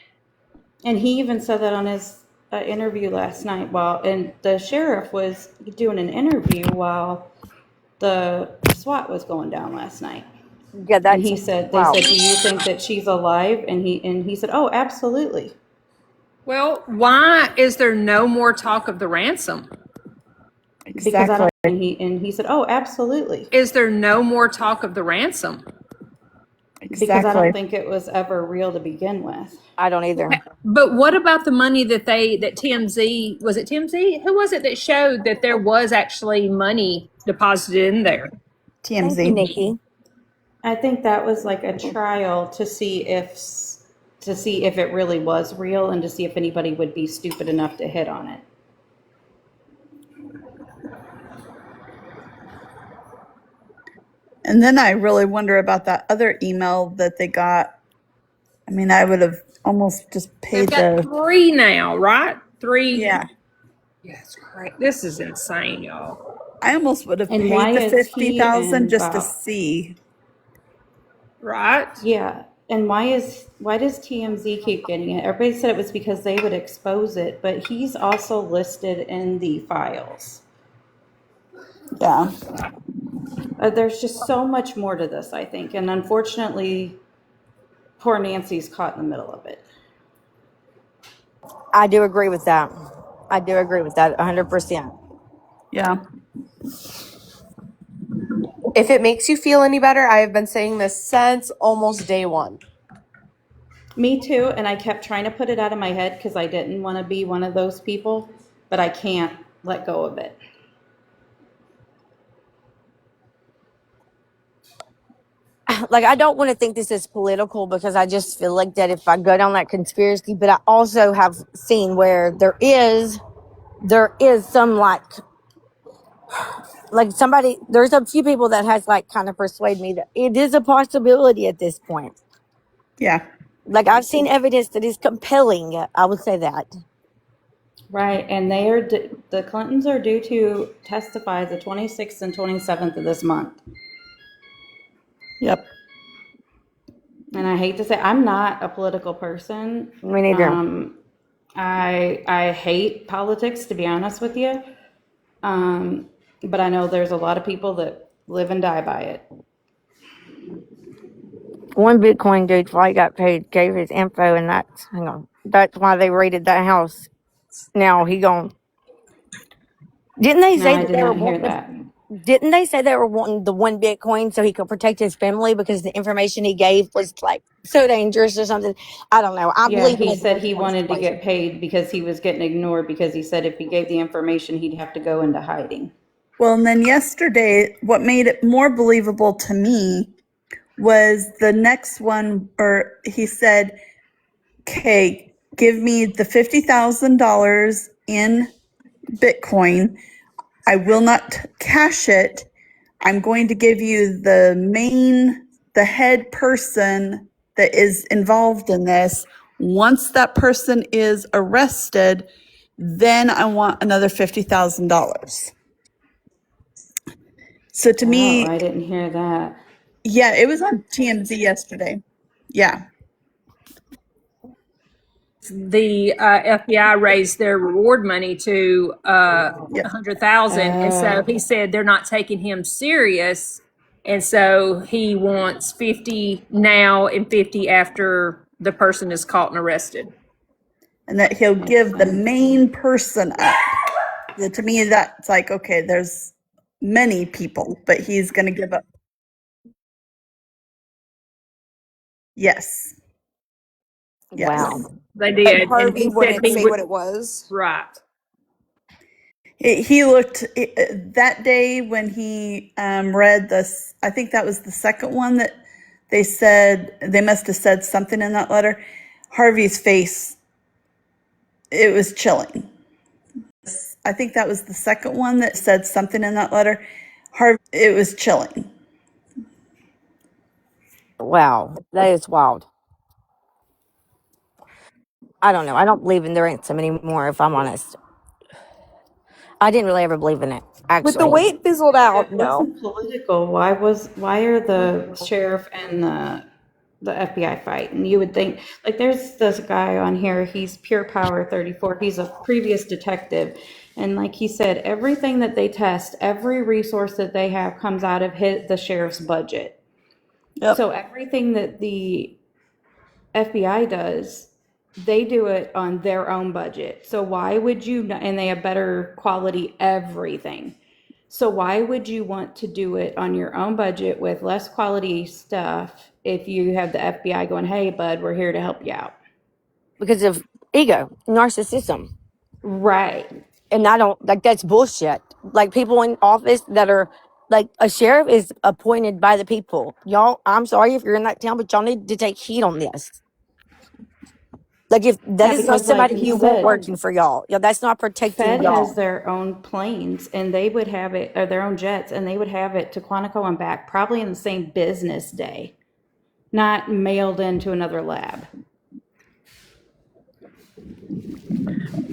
And he even said that on his interview last night and the sheriff was doing an interview while the SWAT was going down last night. Yeah, And that's they said, wow. do you think that she's alive? And he said, oh, absolutely. Well, why is there no more talk of the ransom? Because I don't, and he said, oh, absolutely. Is there no more talk of the ransom? Because I don't think it was ever real to begin with. I don't either. But what about the money that TMZ, was it TMZ? Who was it that showed that there was actually money deposited in there? Thank you, Nikki. I think that was like a trial to see if it really was real and to see if anybody would be stupid enough to hit on it. And then I really wonder about that other email that they got. I mean, I would have almost just paid They've got 3 now, right? 3. Yeah. Yes, great. This is insane, y'all. I almost would have And paid why the is he $50,000 and just to Bob? see. Right? Yeah. And why does TMZ keep getting it? Everybody said it was because they would expose it, but he's also listed in the files. Yeah. There's just so much more to this, I think. And unfortunately, poor Nancy's caught in the middle of it. I do agree with that. I do agree with that 100%. Yeah. If it makes you feel any better, I have been saying this since almost day one. Me too. And I kept trying to put it out of my head because I didn't want to be one of those people, but I can't let go of it. Like, I don't want to think this is political because I just feel like that if I go down that conspiracy, but I also have seen where there is some like somebody, there's a few people that has like kind of persuaded me that it is a possibility at this point. Yeah. Like, I've seen evidence that is compelling. I would say that. Right. And the Clintons are due to testify the 26th and 27th of this month. Yep. And I hate to say, I'm not a political person. Me neither. I hate politics, to be honest with you. But I know there's a lot of people that live and die by it. One Bitcoin dude, before he got paid, gave his info, and that's why they raided that house. Now he gone. Didn't they No, say I that did they were not hear wanting? that. Didn't they say they were wanting the one Bitcoin so he could protect his family because the information he gave was like so dangerous or something? I don't know. I Yeah, believe in he a said he Dogecoin wanted to situation. get paid because he was getting ignored because he said if he gave the information, he'd have to go into hiding. Well, and then yesterday, what made it more believable to me was the next one, or he said, okay, give me the $50,000 in Bitcoin. I will not cash it. I'm going to give you the head person that is involved in this. Once that person is arrested, then I want another $50,000. So to Oh, me, I didn't hear that. yeah, it was on TMZ yesterday. Yeah. The FBI raised their reward money to Yep. 100,000, and so he said they're not taking him serious, and so he wants 50 now and 50 after the person is caught and arrested. And that he'll give the main person up. To me, that's like, okay, there's many people, but he's going to give up. Yes. Yes. Wow. They But did, and Harvey he said wouldn't he say would. what it was. Right. He looked that day when he read this. I think that was the second one that they said they must have said something in that letter. Harvey's face, it was chilling. I think that was the second one that said something in that letter. It was chilling. Wow. That is wild. I don't know. I don't believe in the ransom anymore, if I'm honest. I didn't really ever believe in it, With the actually. way it fizzled If out, it no. wasn't political, why are the sheriff and the FBI fighting? You would think, like, there's this guy on here, he's Pure Power 34. He's a previous detective. And like he said, everything that they test, every resource that they have comes out of the sheriff's budget. Yep. So everything that the FBI does, they do it on their own budget. So why would you not, and they have better quality everything. So why would you want to do it on your own budget with less quality stuff if you have the FBI going, hey, bud, we're here to help you out? Because of ego, narcissism. Right. And I don't, like, that's bullshit. Like, people in office that are, like, a sheriff is appointed by the people. Y'all, I'm sorry if you're in that town, but y'all need to take heed on this. Like, if that Yeah, is not because like somebody he you want said, working for y'all, that's not protecting Fed has y'all. their own planes and they would have it, or their own jets, and they would have it to Quantico and back probably in the same business day, not mailed into another lab.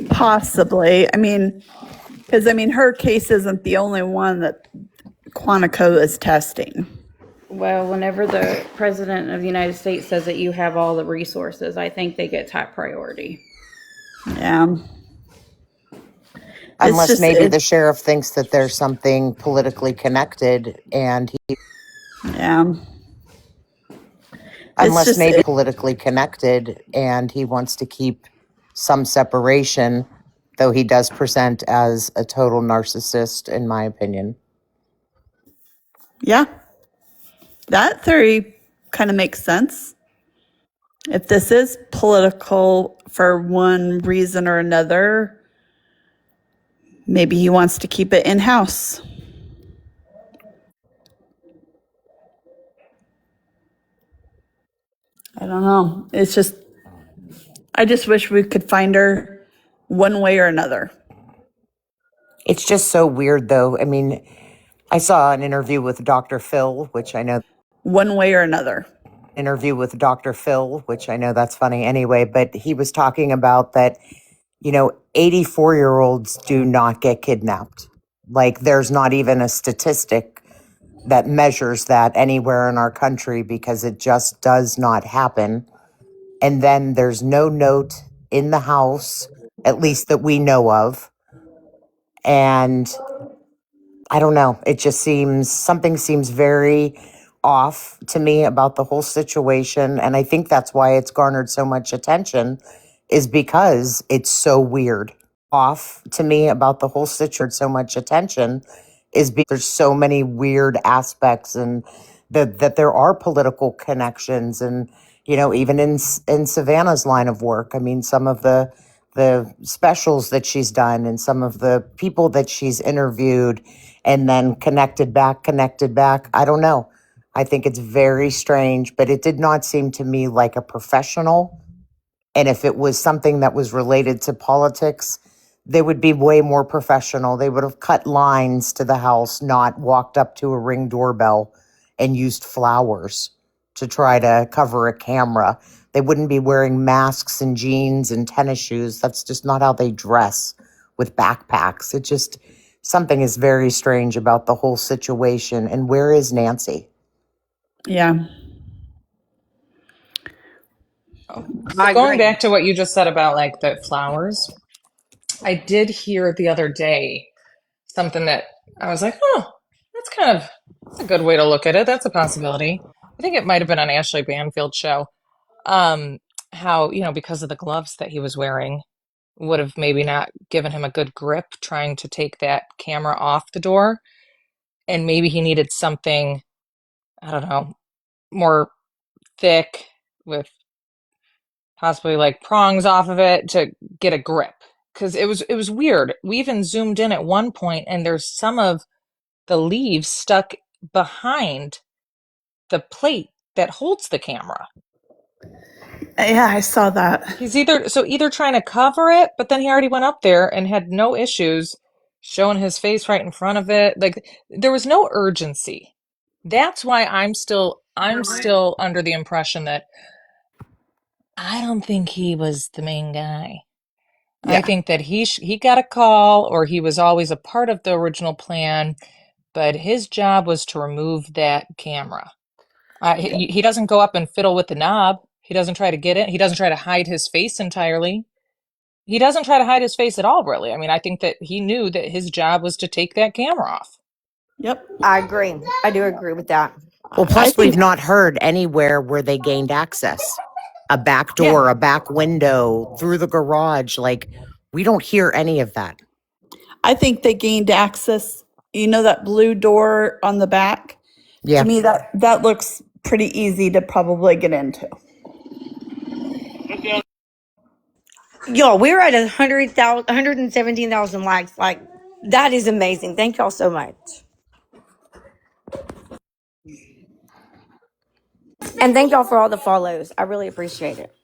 Possibly. I mean, because her case isn't the only one that Quantico is testing. Well, whenever the president of the United States says that you have all the resources, I think they get top priority. Yeah. Unless maybe the sheriff thinks that there's something politically connected and he. Yeah. Unless maybe politically connected and he wants to keep some separation, though he does present as a total narcissist, in my opinion. Yeah. That theory kind of makes sense. If this is political for one reason or another, maybe he wants to keep it in-house. I don't know. It's just, I just wish we could find her one way or another. It's just so weird, though. I mean, I saw an interview with Dr. Phil, which I know. One way or another. Interview with Dr. Phil, which I know that's funny anyway, but he was talking about that, 84-year-olds do not get kidnapped. Like, there's not even a statistic that measures that anywhere in our country because it just does not happen. And then there's no note in the house, at least that we know of. And I don't know. It just something seems very off to me about the whole situation. And I think that's why it's garnered so much attention, is because it's so weird. Off to me about the whole situation, so much attention, is because there's so many weird aspects, and that there are political connections. And, even in Savannah's line of work, I mean, some of the specials that she's done and some of the people that she's interviewed and then connected back. I don't know. I think it's very strange, but it did not seem to me like a professional. And if it was something that was related to politics, they would be way more professional. They would have cut lines to the house, not walked up to a Ring doorbell and used flowers to try to cover a camera. They wouldn't be wearing masks and jeans and tennis shoes. That's just not how they dress, with backpacks. It just, something is very strange about the whole situation. And where is Nancy? Yeah. So going back to what you just said about like the flowers, I did hear the other day something that I was like, oh, that's a good way to look at it. That's a possibility. I think it might have been on Ashley Banfield's show. How, because of the gloves that he was wearing, would have maybe not given him a good grip trying to take that camera off the door. And maybe he needed something, I don't know, more thick with possibly like prongs off of it to get a grip. Because it was weird. We even zoomed in at one point and there's some of the leaves stuck behind the plate that holds the camera. Yeah, I saw that. He's either trying to cover it, but then he already went up there and had no issues showing his face right in front of it. Like, there was no urgency. That's why I'm still under the impression that I don't think he was the main guy. Yeah. I think that he got a call, or he was always a part of the original plan, but his job was to remove that camera. He doesn't go up and fiddle with the knob. He doesn't try to get it. He doesn't try to hide his face entirely. He doesn't try to hide his face at all, really. I mean, I think that he knew that his job was to take that camera off. Yep. I agree. I do agree with that. Well, plus we've not heard anywhere where they gained access. A back door, a back window, through the garage. Like, we don't hear any of that. I think they gained access. That blue door on the back? Yeah. To me, that looks pretty easy to probably get into. Y'all, we're at 117,000 likes. Like, that is amazing. Thank y'all so much. And thank y'all for all the follows. I really appreciate it.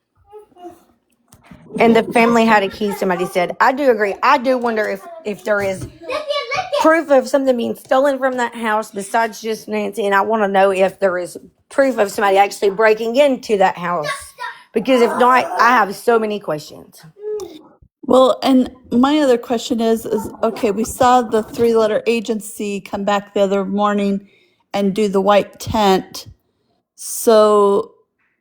And the family had a key, somebody said. I do agree. I do wonder if there is proof of something being stolen from that house besides just Nancy. And I want to know if there is proof of somebody actually breaking into that house. Because if not, I have so many questions. Well, and my other question is okay, we saw the 3-letter agency come back the other morning and do the white tent. So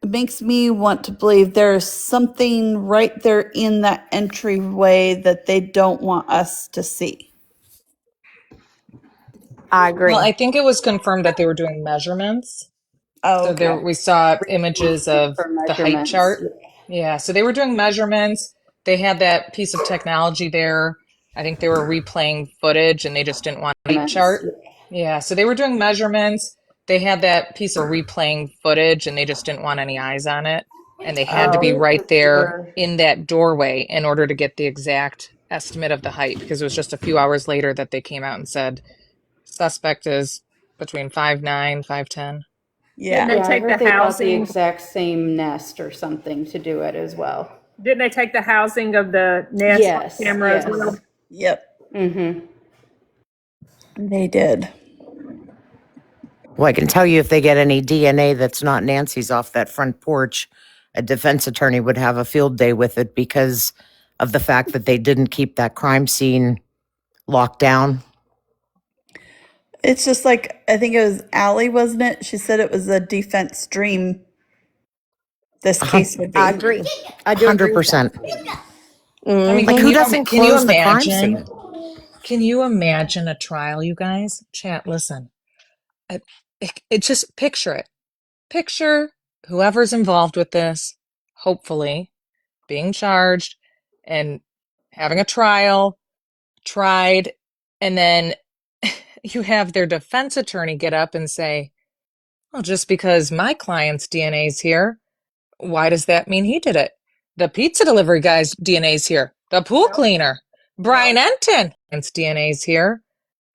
makes me want to believe there's something right there in that entryway that they don't want us to see. I Well, agree. I think it was confirmed that they were doing measurements. Oh, So there okay. we saw images of For the height measurements. chart. Yeah, so they were doing measurements. They had that piece of technology there. I think they were replaying footage and they just didn't want a height chart. Yeah, so they were doing measurements. They had that piece of replaying footage and they just didn't want any eyes on it. And they had to be Oh, right there in that doorway in order to get the exact estimate of the height because it was just a few hours later that they came out and said suspect is between 5'9", 5'10". Didn't yeah. they Yeah, I take the heard they bought the housing? exact same nest or something to do it as well. Didn't they take the housing of the nest Yes, camera as well? yes. Yep, Mm-hmm. they did. Well, I can tell you if they get any DNA that's not Nancy's off that front porch, a defense attorney would have a field day with it because of the fact that they didn't keep that crime scene locked down. It's just like, I think it was Allie, wasn't it? She said it was a defense dream, this A hun- case would I be. agree. I do agree with that. 100%. I mean, Like, Hmm. who doesn't can you close the crime imagine? scene? Can you imagine a trial, you guys? Chat, listen. I, it just picture it. Picture whoever's involved with this, hopefully being charged and having a trial, tried, and then you have their defense attorney get up and say, well, just because my client's DNA is here, why does that mean he did it? The pizza delivery guy's DNA's here. The pool cleaner, Brian Enton's DNA's here.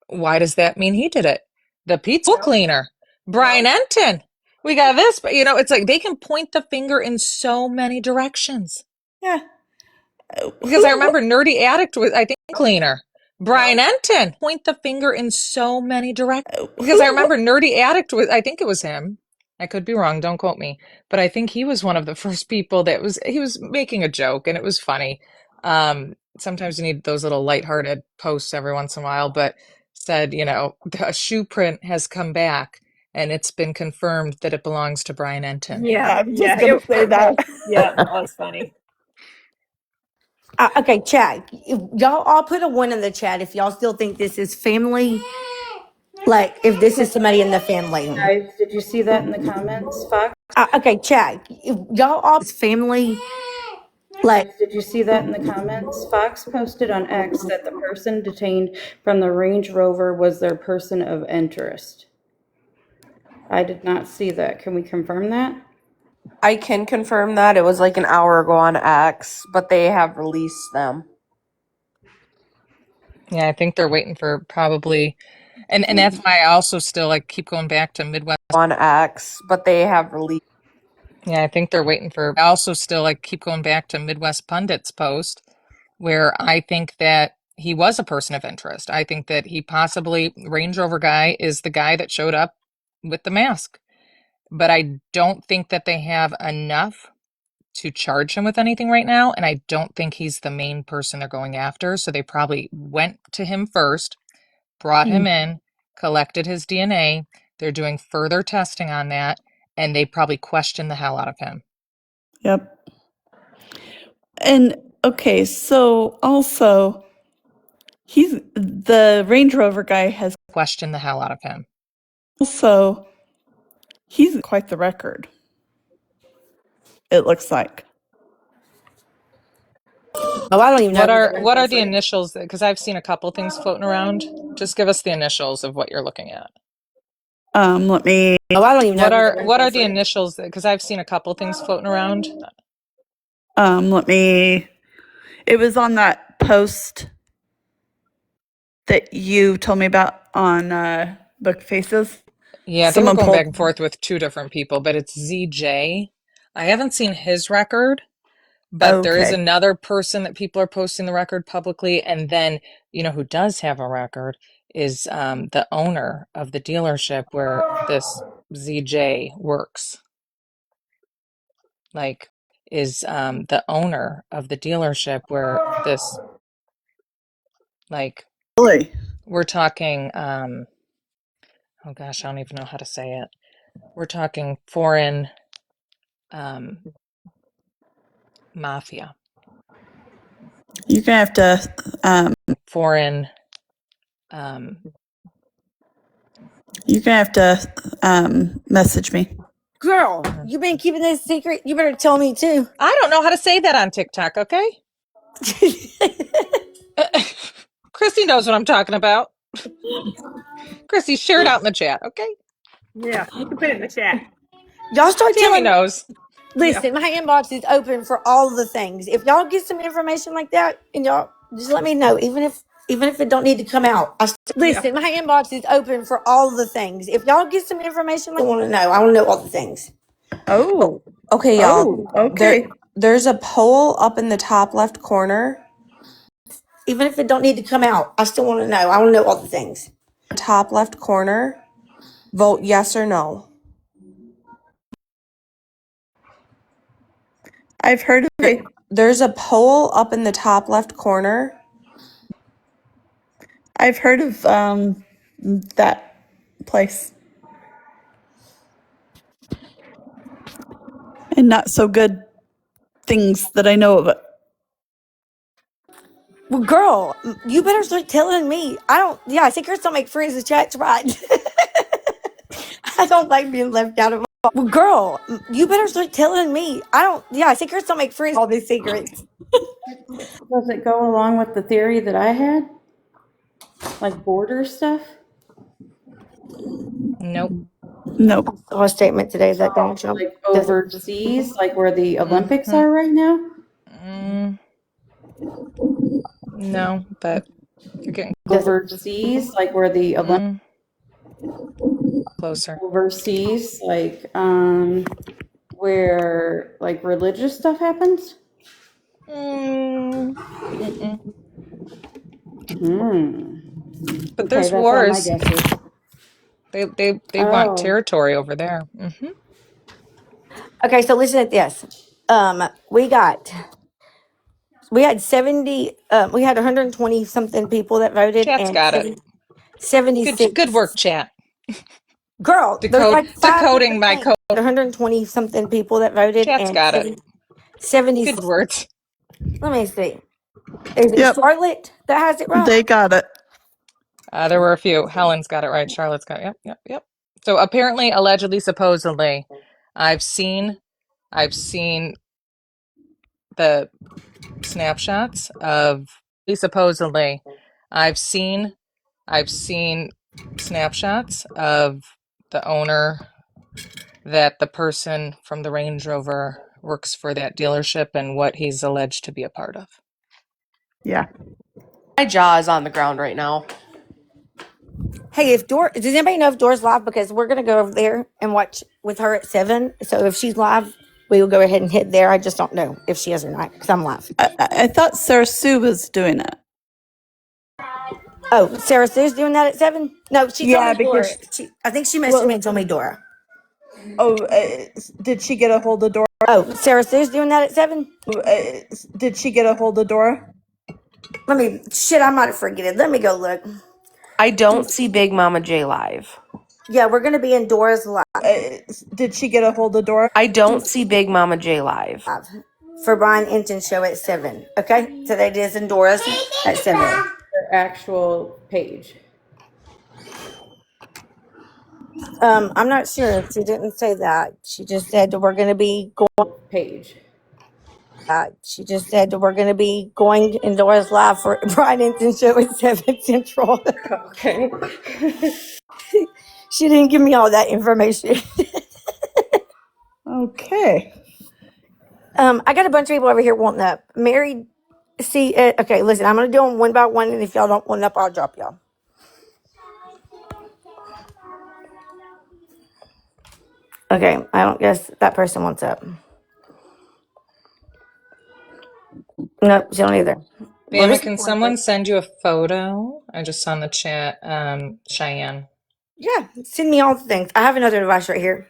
Why does that mean he did it? The pizza cleaner, Brian Enton. We got this, but it's like they can point the finger in so many directions. Yeah. Because I remember Nerdy Addict was, I think, cleaner. Brian Enton. Point the finger in so many directions. Because I remember Nerdy Addict was, I think it was him. I could be wrong, don't quote me. But I think he was one of the first people he was making a joke and it was funny. Sometimes you need those little lighthearted posts every once in a while, but said, a shoe print has come back and it's been confirmed that it belongs to Brian Enton. Yeah, I'm just yeah, going to say that. yeah, that was funny. Okay, chat. Y'all all put a one in the chat if y'all still think this is family. Like, if this is somebody in the family. Guys, did you see that in the comments, Fox? Okay, chat. If y'all all family. Like, Did you see that in the comments? Fox posted on X that the person detained from the Range Rover was their person of interest. I did not see that. Can we confirm that? I can confirm that. It was like an hour ago on X, but they have released them. Yeah, I think they're waiting for probably, and that's why I also still keep going back to Midwest. On X, but they have released. Yeah, I think they're waiting for, I also still keep going back to Midwest Pundit's post where I think that he was a person of interest. I think that he possibly, Range Rover guy is the guy that showed up with the mask. But I don't think that they have enough to charge him with anything right now. And I don't think he's the main person they're going after. So they probably went to him first, brought him in, collected his DNA. They're doing further testing on that. And they probably questioned the hell out of him. Yep. And okay, so also, the Range Rover guy has Questioned the hell out of him. also, he's quite the record, it looks like. oh, I don't even know who the What are reference the is. initials? Because I've seen a couple things floating around. Just give us the initials of what you're looking at. Let me, Oh, I don't even know who the What are reference the is. initials? Because I've seen a couple things floating around. let me, it was on that post that you told me about on Book Faces. Yeah, they were Someone going pulled, back and forth with two different people, but it's ZJ. I haven't seen his record, but there is okay. another person that people are posting the record publicly. And then, who does have a record is the owner of the dealership where this ZJ works. Is the owner of the dealership where this, Really? we're talking, oh gosh, I don't even know how to say it. We're talking foreign mafia, You're gonna have to foreign. you're gonna have to message me. Girl, you been keeping this secret? You better tell me too. I don't know how to say that on TikTok, okay? Christy knows what I'm talking about. Christy, share it out in the chat, okay? Yeah, you can put it in the chat. Y'all start Tammy telling. knows. Listen, my inbox is open for all the things. If y'all get some information like that, and y'all just let me know, even if it don't need to come out. Listen, my inbox is open for all the things. If y'all get some information, like, I want to know. I want to know all the things. Oh, Okay, y'all. okay. There's a poll up in the top left corner. Even if it don't need to come out, I still want to know. I want to know all the things. Top left corner. Vote yes or no. I've heard of it. There's a poll up in the top left corner. I've heard of that place. And not so good things that I know of it. Well, girl, you better start telling me. I don't. Yeah, secrets don't make friends. The chat's right. I don't like being left out of. Well, girl, you better start telling me. I don't. Yeah, secrets don't make friends. All these secrets. Does it go along with the theory that I had? Like border stuff? Nope. Nope. I saw a statement today that Donald Trump Like doesn't. overseas, like where the Olympics are right now? No, but you're getting Overseas, like where the Olympics closer. overseas, like where like religious stuff happens? Mm-mm. Okay, But there's that's all my wars. guesses. They want territory over there. Okay, so listen at this. We had 70. We had 120 something people that voted, Chat's and got it. 76. Good work, chat. Girl, there's like 5 Decoding different my things. code. 120 something people that voted, Chat's and got it. 70. Good words. Let me see. Is it Yep. Charlotte that has it right? They got it. There were a few. Helen's got it right. Charlotte's got it. Yep. So apparently, allegedly, supposedly, I've seen the snapshots of supposedly I've seen snapshots of the owner, that the person from the Range Rover works for that dealership, and what he's alleged to be a part of. Yeah. My jaw is on the ground right now. Hey, does anybody know if Dora's live? Because we're gonna go over there and watch with her at 7. So if she's live, we will go ahead and hit there. I just don't know if she is or not because I'm live. I thought Sarah Sue was doing it. Oh, Sarah Sue's doing that at 7? No, she told Yeah, me Dora. because I think she messaged me and told me Dora. did she get a hold of Dora? Oh, Sarah Sue's doing that at 7? Did she get a hold of Dora? I might have forgetted. Let me go look. I don't see Big Mama J live. Yeah, we're gonna be in Dora's live. Did she get a hold of Dora? I don't see Big Mama J live. For Brian Enton's show at 7. Okay, so that is in Dora's at 7. Their actual page. I'm not sure. She didn't say that. She just said that we're gonna be going. Page. She just said that we're gonna be going in Dora's live for Brian Enton's show at 7 Central. Okay. She didn't give me all that information. Okay. I got a bunch of people over here wanting up. Mary, okay, listen, I'm going to do them one by one, and if y'all don't want up, I'll drop y'all. Okay, I don't guess that person wants up. Nope, she don't either. Bama, can someone send you a photo? I just saw in the chat, Cheyenne. Yeah, send me all the things. I have another device right here.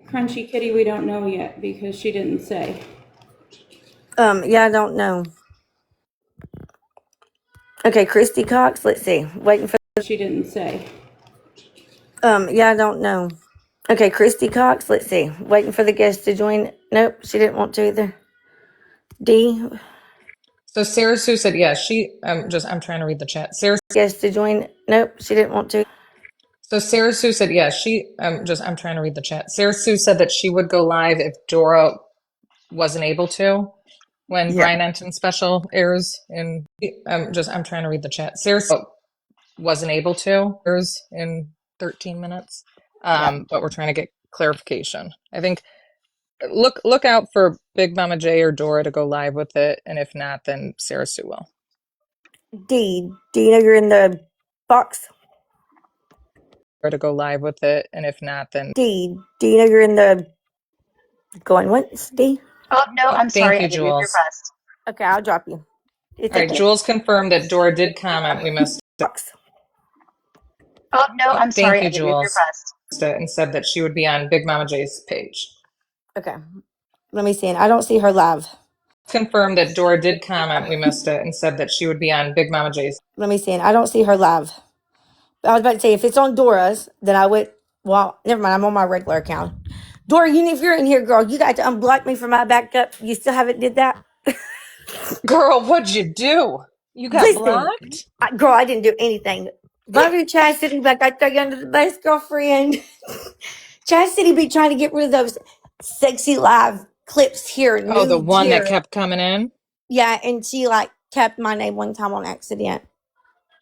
Crunchy Kitty, we don't know yet because she didn't say. Yeah, I don't know. Okay, Christy Cox, let's see. Waiting for. She didn't say. Yeah, I don't know. Okay, Christy Cox. Let's see. Waiting for the guest to join. Nope, she didn't want to either. D. So Sarah Sue said yes. I'm trying to read the chat. Guest to join. Nope, she didn't want to. So Sarah Sue said yes. I'm trying to read the chat. Sarah Sue said that she would go live if Dora wasn't able to when Yeah. Brian Enton's special airs I'm trying to read the chat. Sarah Sue wasn't able to airs in 13 minutes. Yeah. But we're trying to get clarification. I think look out for Big Mama J or Dora to go live with it, and if not, then Sarah Sue will. D. Do you know you're in the box? Or to go live with it, and if not, then D. Do you know you're in the going once? D. Oh, no, I'm thank sorry. you, I didn't mean to Jules. request. Okay, I'll drop you. It's All right, okay. Jules confirmed that Dora did comment. We missed it. Box. Oh, no, I'm Thank sorry. I you, didn't mean to Jules. request. And said that she would be on Big Mama J's page. Okay. Let me see. I don't see her live. Confirmed that Dora did comment. We missed it and said that she would be on Big Mama J's. Let me see. I don't see her live. I was about to say if it's on Dora's, then I would. Well, never mind. I'm on my regular account. Dora, if you're in here, girl, you got to unblock me from my backup. You still haven't did that? Girl, what'd you do? You got Listen, blocked? girl, I didn't do anything. Love you, Chastity, but I throw you under the bus, girlfriend. Chastity be trying to get rid of those sexy live clips here, Oh, the nudes one that here. kept coming in? Yeah, and she tapped my name one time on accident.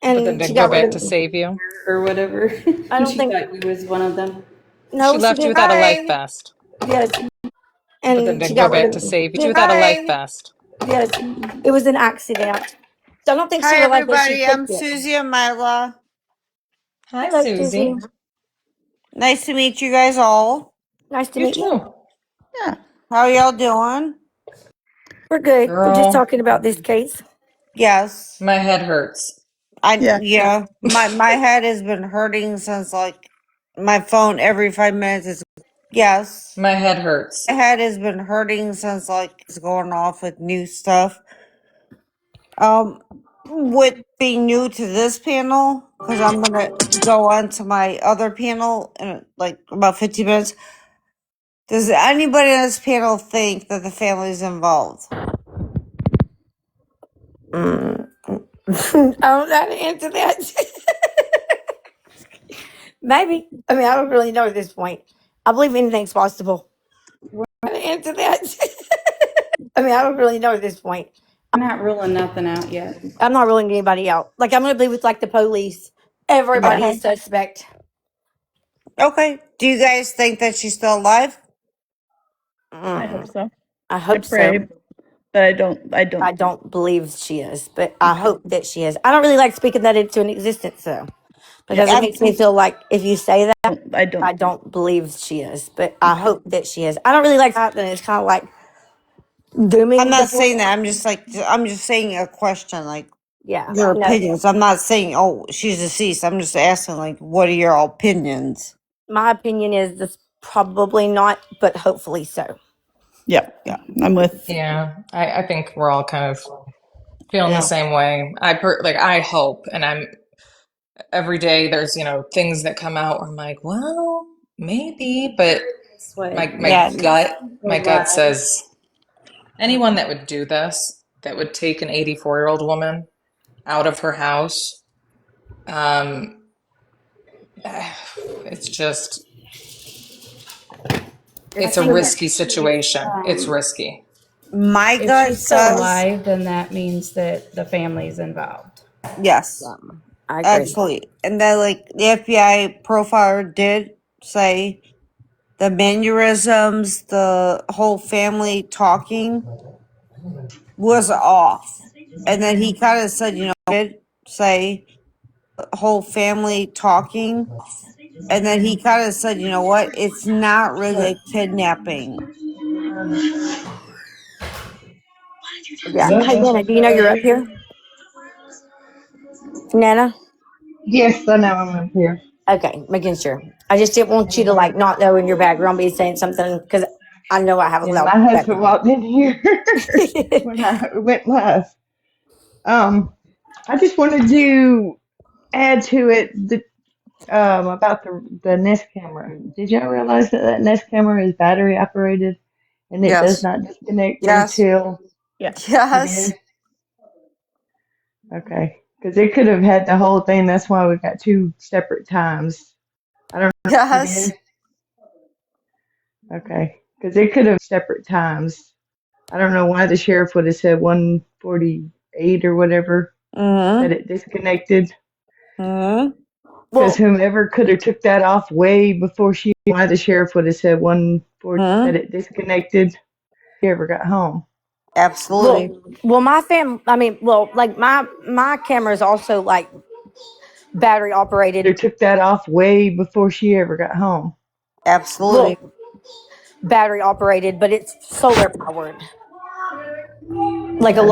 But then And she didn't go got rid back of to save you? Or whatever. I don't She think thought we was one of them. no, She she left you didn't. without a life Hi. vest. Yes. But then And she didn't go got rid back of to save you without a life Hi. vest. Yes. It was an accident. So I don't think she Hi, realized that she everybody. I'm clicked it. Susie and Mila. Hi, Hello, Susie. Susie. Nice to meet you guys all. Nice to You meet you. too. Yeah. How y'all doing? We're good. We're just Girl, talking about this case. Yes. my head hurts. Yeah. Yeah. My head has been hurting since like my phone every 5 minutes is yes. My head hurts. My head has been hurting since like it's going off with new stuff. With being new to this panel, because I'm gonna go on to my other panel in like about 15 minutes. Does anybody on this panel think that the family is involved? I don't know how to answer that. Maybe. I mean, I don't really know at this point. I believe anything's possible. How to answer that. I mean, I don't really know at this point. I'm not ruling nothing out yet. I'm not ruling anybody out. Like, I'm going to be with, like, the police. Everybody Okay. is suspect. Okay. Do you guys think that she's still alive? I hope so. I I hope pray, so. but I I don't. don't believe she is, but I hope that she is. I don't really like speaking that into an existence, though, because Yeah. it makes me feel like if you say that, I don't. I don't believe she is, but I hope that she is. I don't really like that. Then it's kind of like dooming. I'm the not saying that. person. I'm just saying a question, like Yeah. your No. opinions. I'm not saying, oh, she's deceased. I'm just asking, like, what are your opinions? My opinion is this probably not, but hopefully so. Yeah. Yeah. I'm with. Yeah, I think we're all kind of feeling the Yeah. same way. I hope, and I'm every day there's, things that come out where I'm like, well, maybe, but This way. my gut, Go my gut live. says anyone that would do this, that would take an 84-year-old woman out of her house, um, it's just, I it's a think that risky situation. It's risky. My if gut she's still says alive, then that means that the family's involved. yes. I agree. Absolutely. And then, like, the FBI profiler did say the mannerisms, the whole family talking was off. And then he kind of said, did say the whole family talking. And then he kind of said, you know what? It's not really a kidnapping. Yeah. Hey, Nana, do you know you're up here? Nana? Yes, I know I'm up here. Okay, making sure. I just didn't want you to like not know in your background be saying something because I know I have a And loud my husband background. walked in here when I went live. I just wanted to add to it. About the Nest camera. Did y'all realize that Nest camera is battery operated and it does Yes. not disconnect Yes. until it is? Yes. Okay. Because it could have had the whole thing. That's why we got two separate times. I don't know if it is. Yes. Okay. Because it could have separate times. I don't know why the sheriff would have said 148 or whatever that Mm-hmm. it disconnected. Mm-hmm. Because Well, whomever could have took that off way before why the sheriff would have said 140 that Mm-hmm. it disconnected. She ever got home. Absolutely. well, my I mean, well, like my camera is also like battery They operated. took that off way before she ever got home. Absolutely. Well, battery operated, but it's solar powered. Like Okay.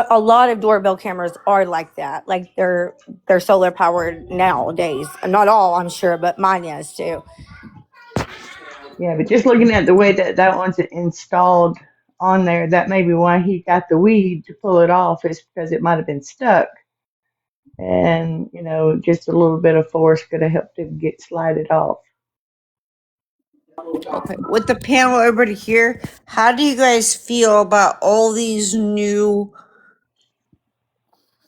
a lot of doorbell cameras are like that. Like they're solar powered nowadays. Not all, I'm sure, but mine is too. Yeah, but just looking at the way that one's installed on there, that may be why he got the weed to pull it off, is because it might have been stuck. And, just a little bit of force could have helped him get slided off. Okay. With the panel, everybody here, how do you guys feel about all these new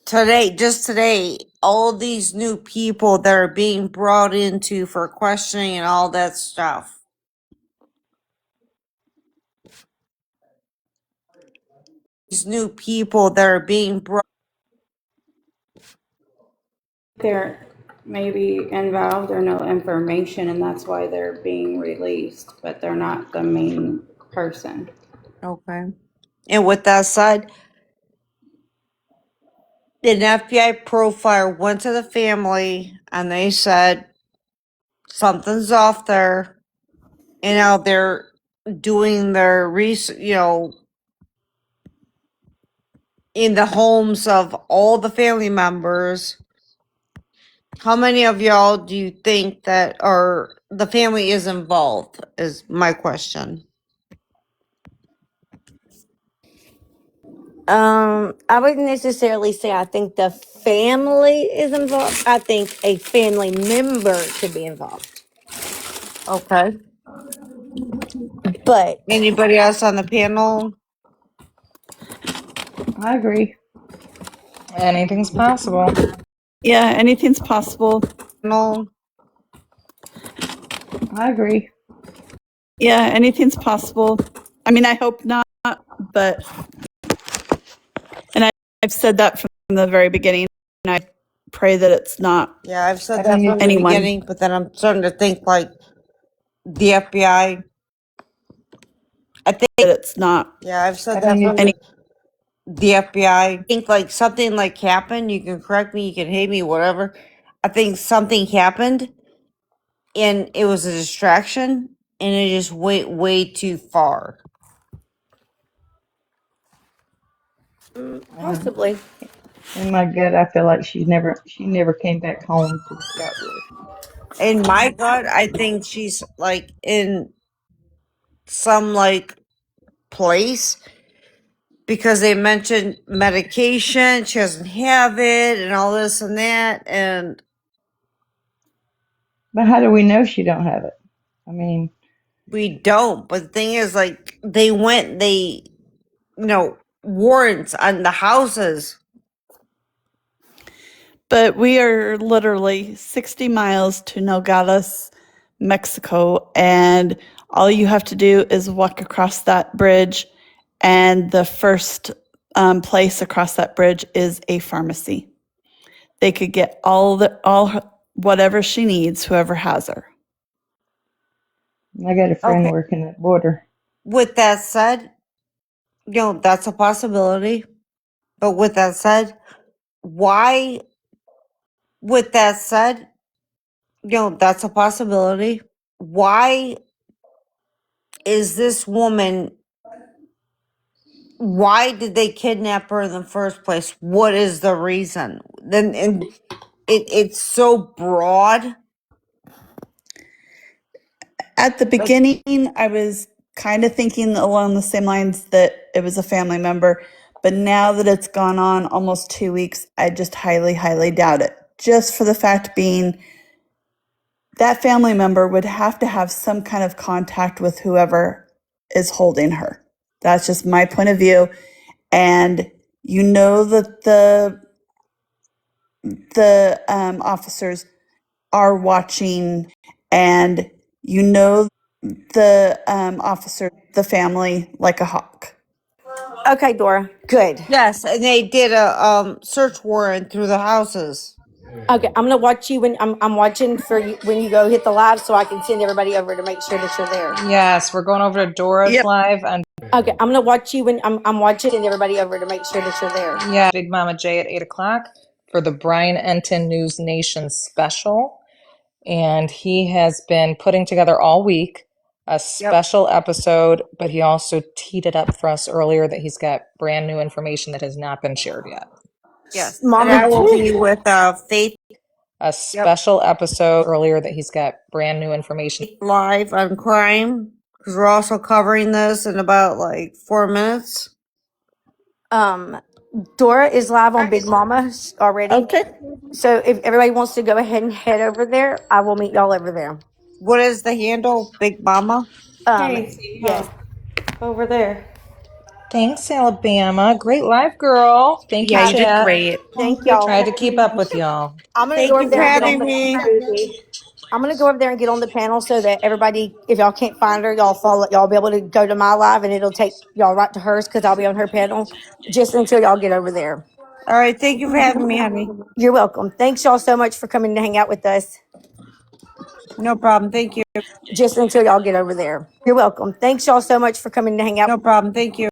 today, all these new people that are being brought into for questioning and all that stuff? These new people that are being brought. They're maybe involved or no information, and that's why they're being released, but they're not the main person. Okay. And with that said, an FBI profiler went to the family and they said something's off there. And now they're doing their research, in the homes of all the family members. How many of y'all do you think that are the family is involved? Is my question. I wouldn't necessarily say I think the family is involved. I think a family member could be involved. Okay. But Anybody else on the panel? I agree. Anything's possible. Yeah, anything's possible. No. I agree. Yeah, anything's possible. I mean, I hope not, but, and I've said that from the very beginning, and I pray that it's not Yeah, I've said I that think from it's the anyone. beginning, but then I'm starting to think like the FBI. I think That it's not yeah, I've I said that think from it's the FBI. I think like something like happened. You can correct me, you can hate me, whatever. I think something happened and it was a distraction and it just went way too far. and possibly. in my gut I feel like she never came back home to start with. In my gut, I think she's like in some like place because they mentioned medication, she doesn't have it and all this and that, and But how do we know she don't have it? I mean, we don't. But the thing is, like, they warrants on the houses. But we are literally 60 miles to Nogales, Mexico, and all you have to do is walk across that bridge, and the first place across that bridge is a pharmacy. They could get whatever she needs, whoever has her. I got a friend Okay. working at border. With that said, that's a possibility. But with that said, why? With that said, that's a possibility. Why is this woman? Why did they kidnap her in the first place? What is the reason? Then and it's so broad. At the beginning, I was kind of thinking along the same lines that it was a family member, but now that it's gone on almost 2 weeks, I just highly, highly doubt it. Just for the fact being, that family member would have to have some kind of contact with whoever is holding her. That's just my point of view. And you know that the officers are watching, and you know the officer, the family, like a hawk. Okay, Dora. Good. Yes, and they did a search warrant through the houses. Okay, I'm gonna watch you when I'm watching for you when you go hit the live, so I can send everybody over to make sure that you're there. Yes, we're going over to Dora's Yep. live and Okay, I'm gonna watch you when I'm watching and everybody over to make sure that you're there. yeah, Big Mama J at 8 o'clock for the Brian Enton News Nation special. And he has been putting together all week a special episode, but he also teed it up for us earlier that he's got brand new information that has not been shared yet. Yes, and Mama, I will be with Faith A special episode earlier that he's got brand new information. live on crime because we're also covering this in about like 4 minutes. Dora is live on Big Mama already. Okay. So if everybody wants to go ahead and head over there, I will meet y'all over there. What is the handle, Big Mama? Yes, over there. Thanks, Alabama. Great live, girl. Thank you, Yeah, you did chat. great. Thank y'all. Tried to keep up with y'all. I'm gonna go Thank over you for there and get on having the me. I'm gonna go over there and get on the panel so that everybody, if y'all can't find her, y'all follow. Y'all be able to go to my live and it'll take y'all right to hers because I'll be on her panel just until y'all get over there. All right, thank you for having me, honey. You're welcome. Thanks y'all so much for coming to hang out with us. No problem. Thank you. Just until y'all get over there. You're welcome. Thanks y'all so much for coming to hang out. No problem. Thank you.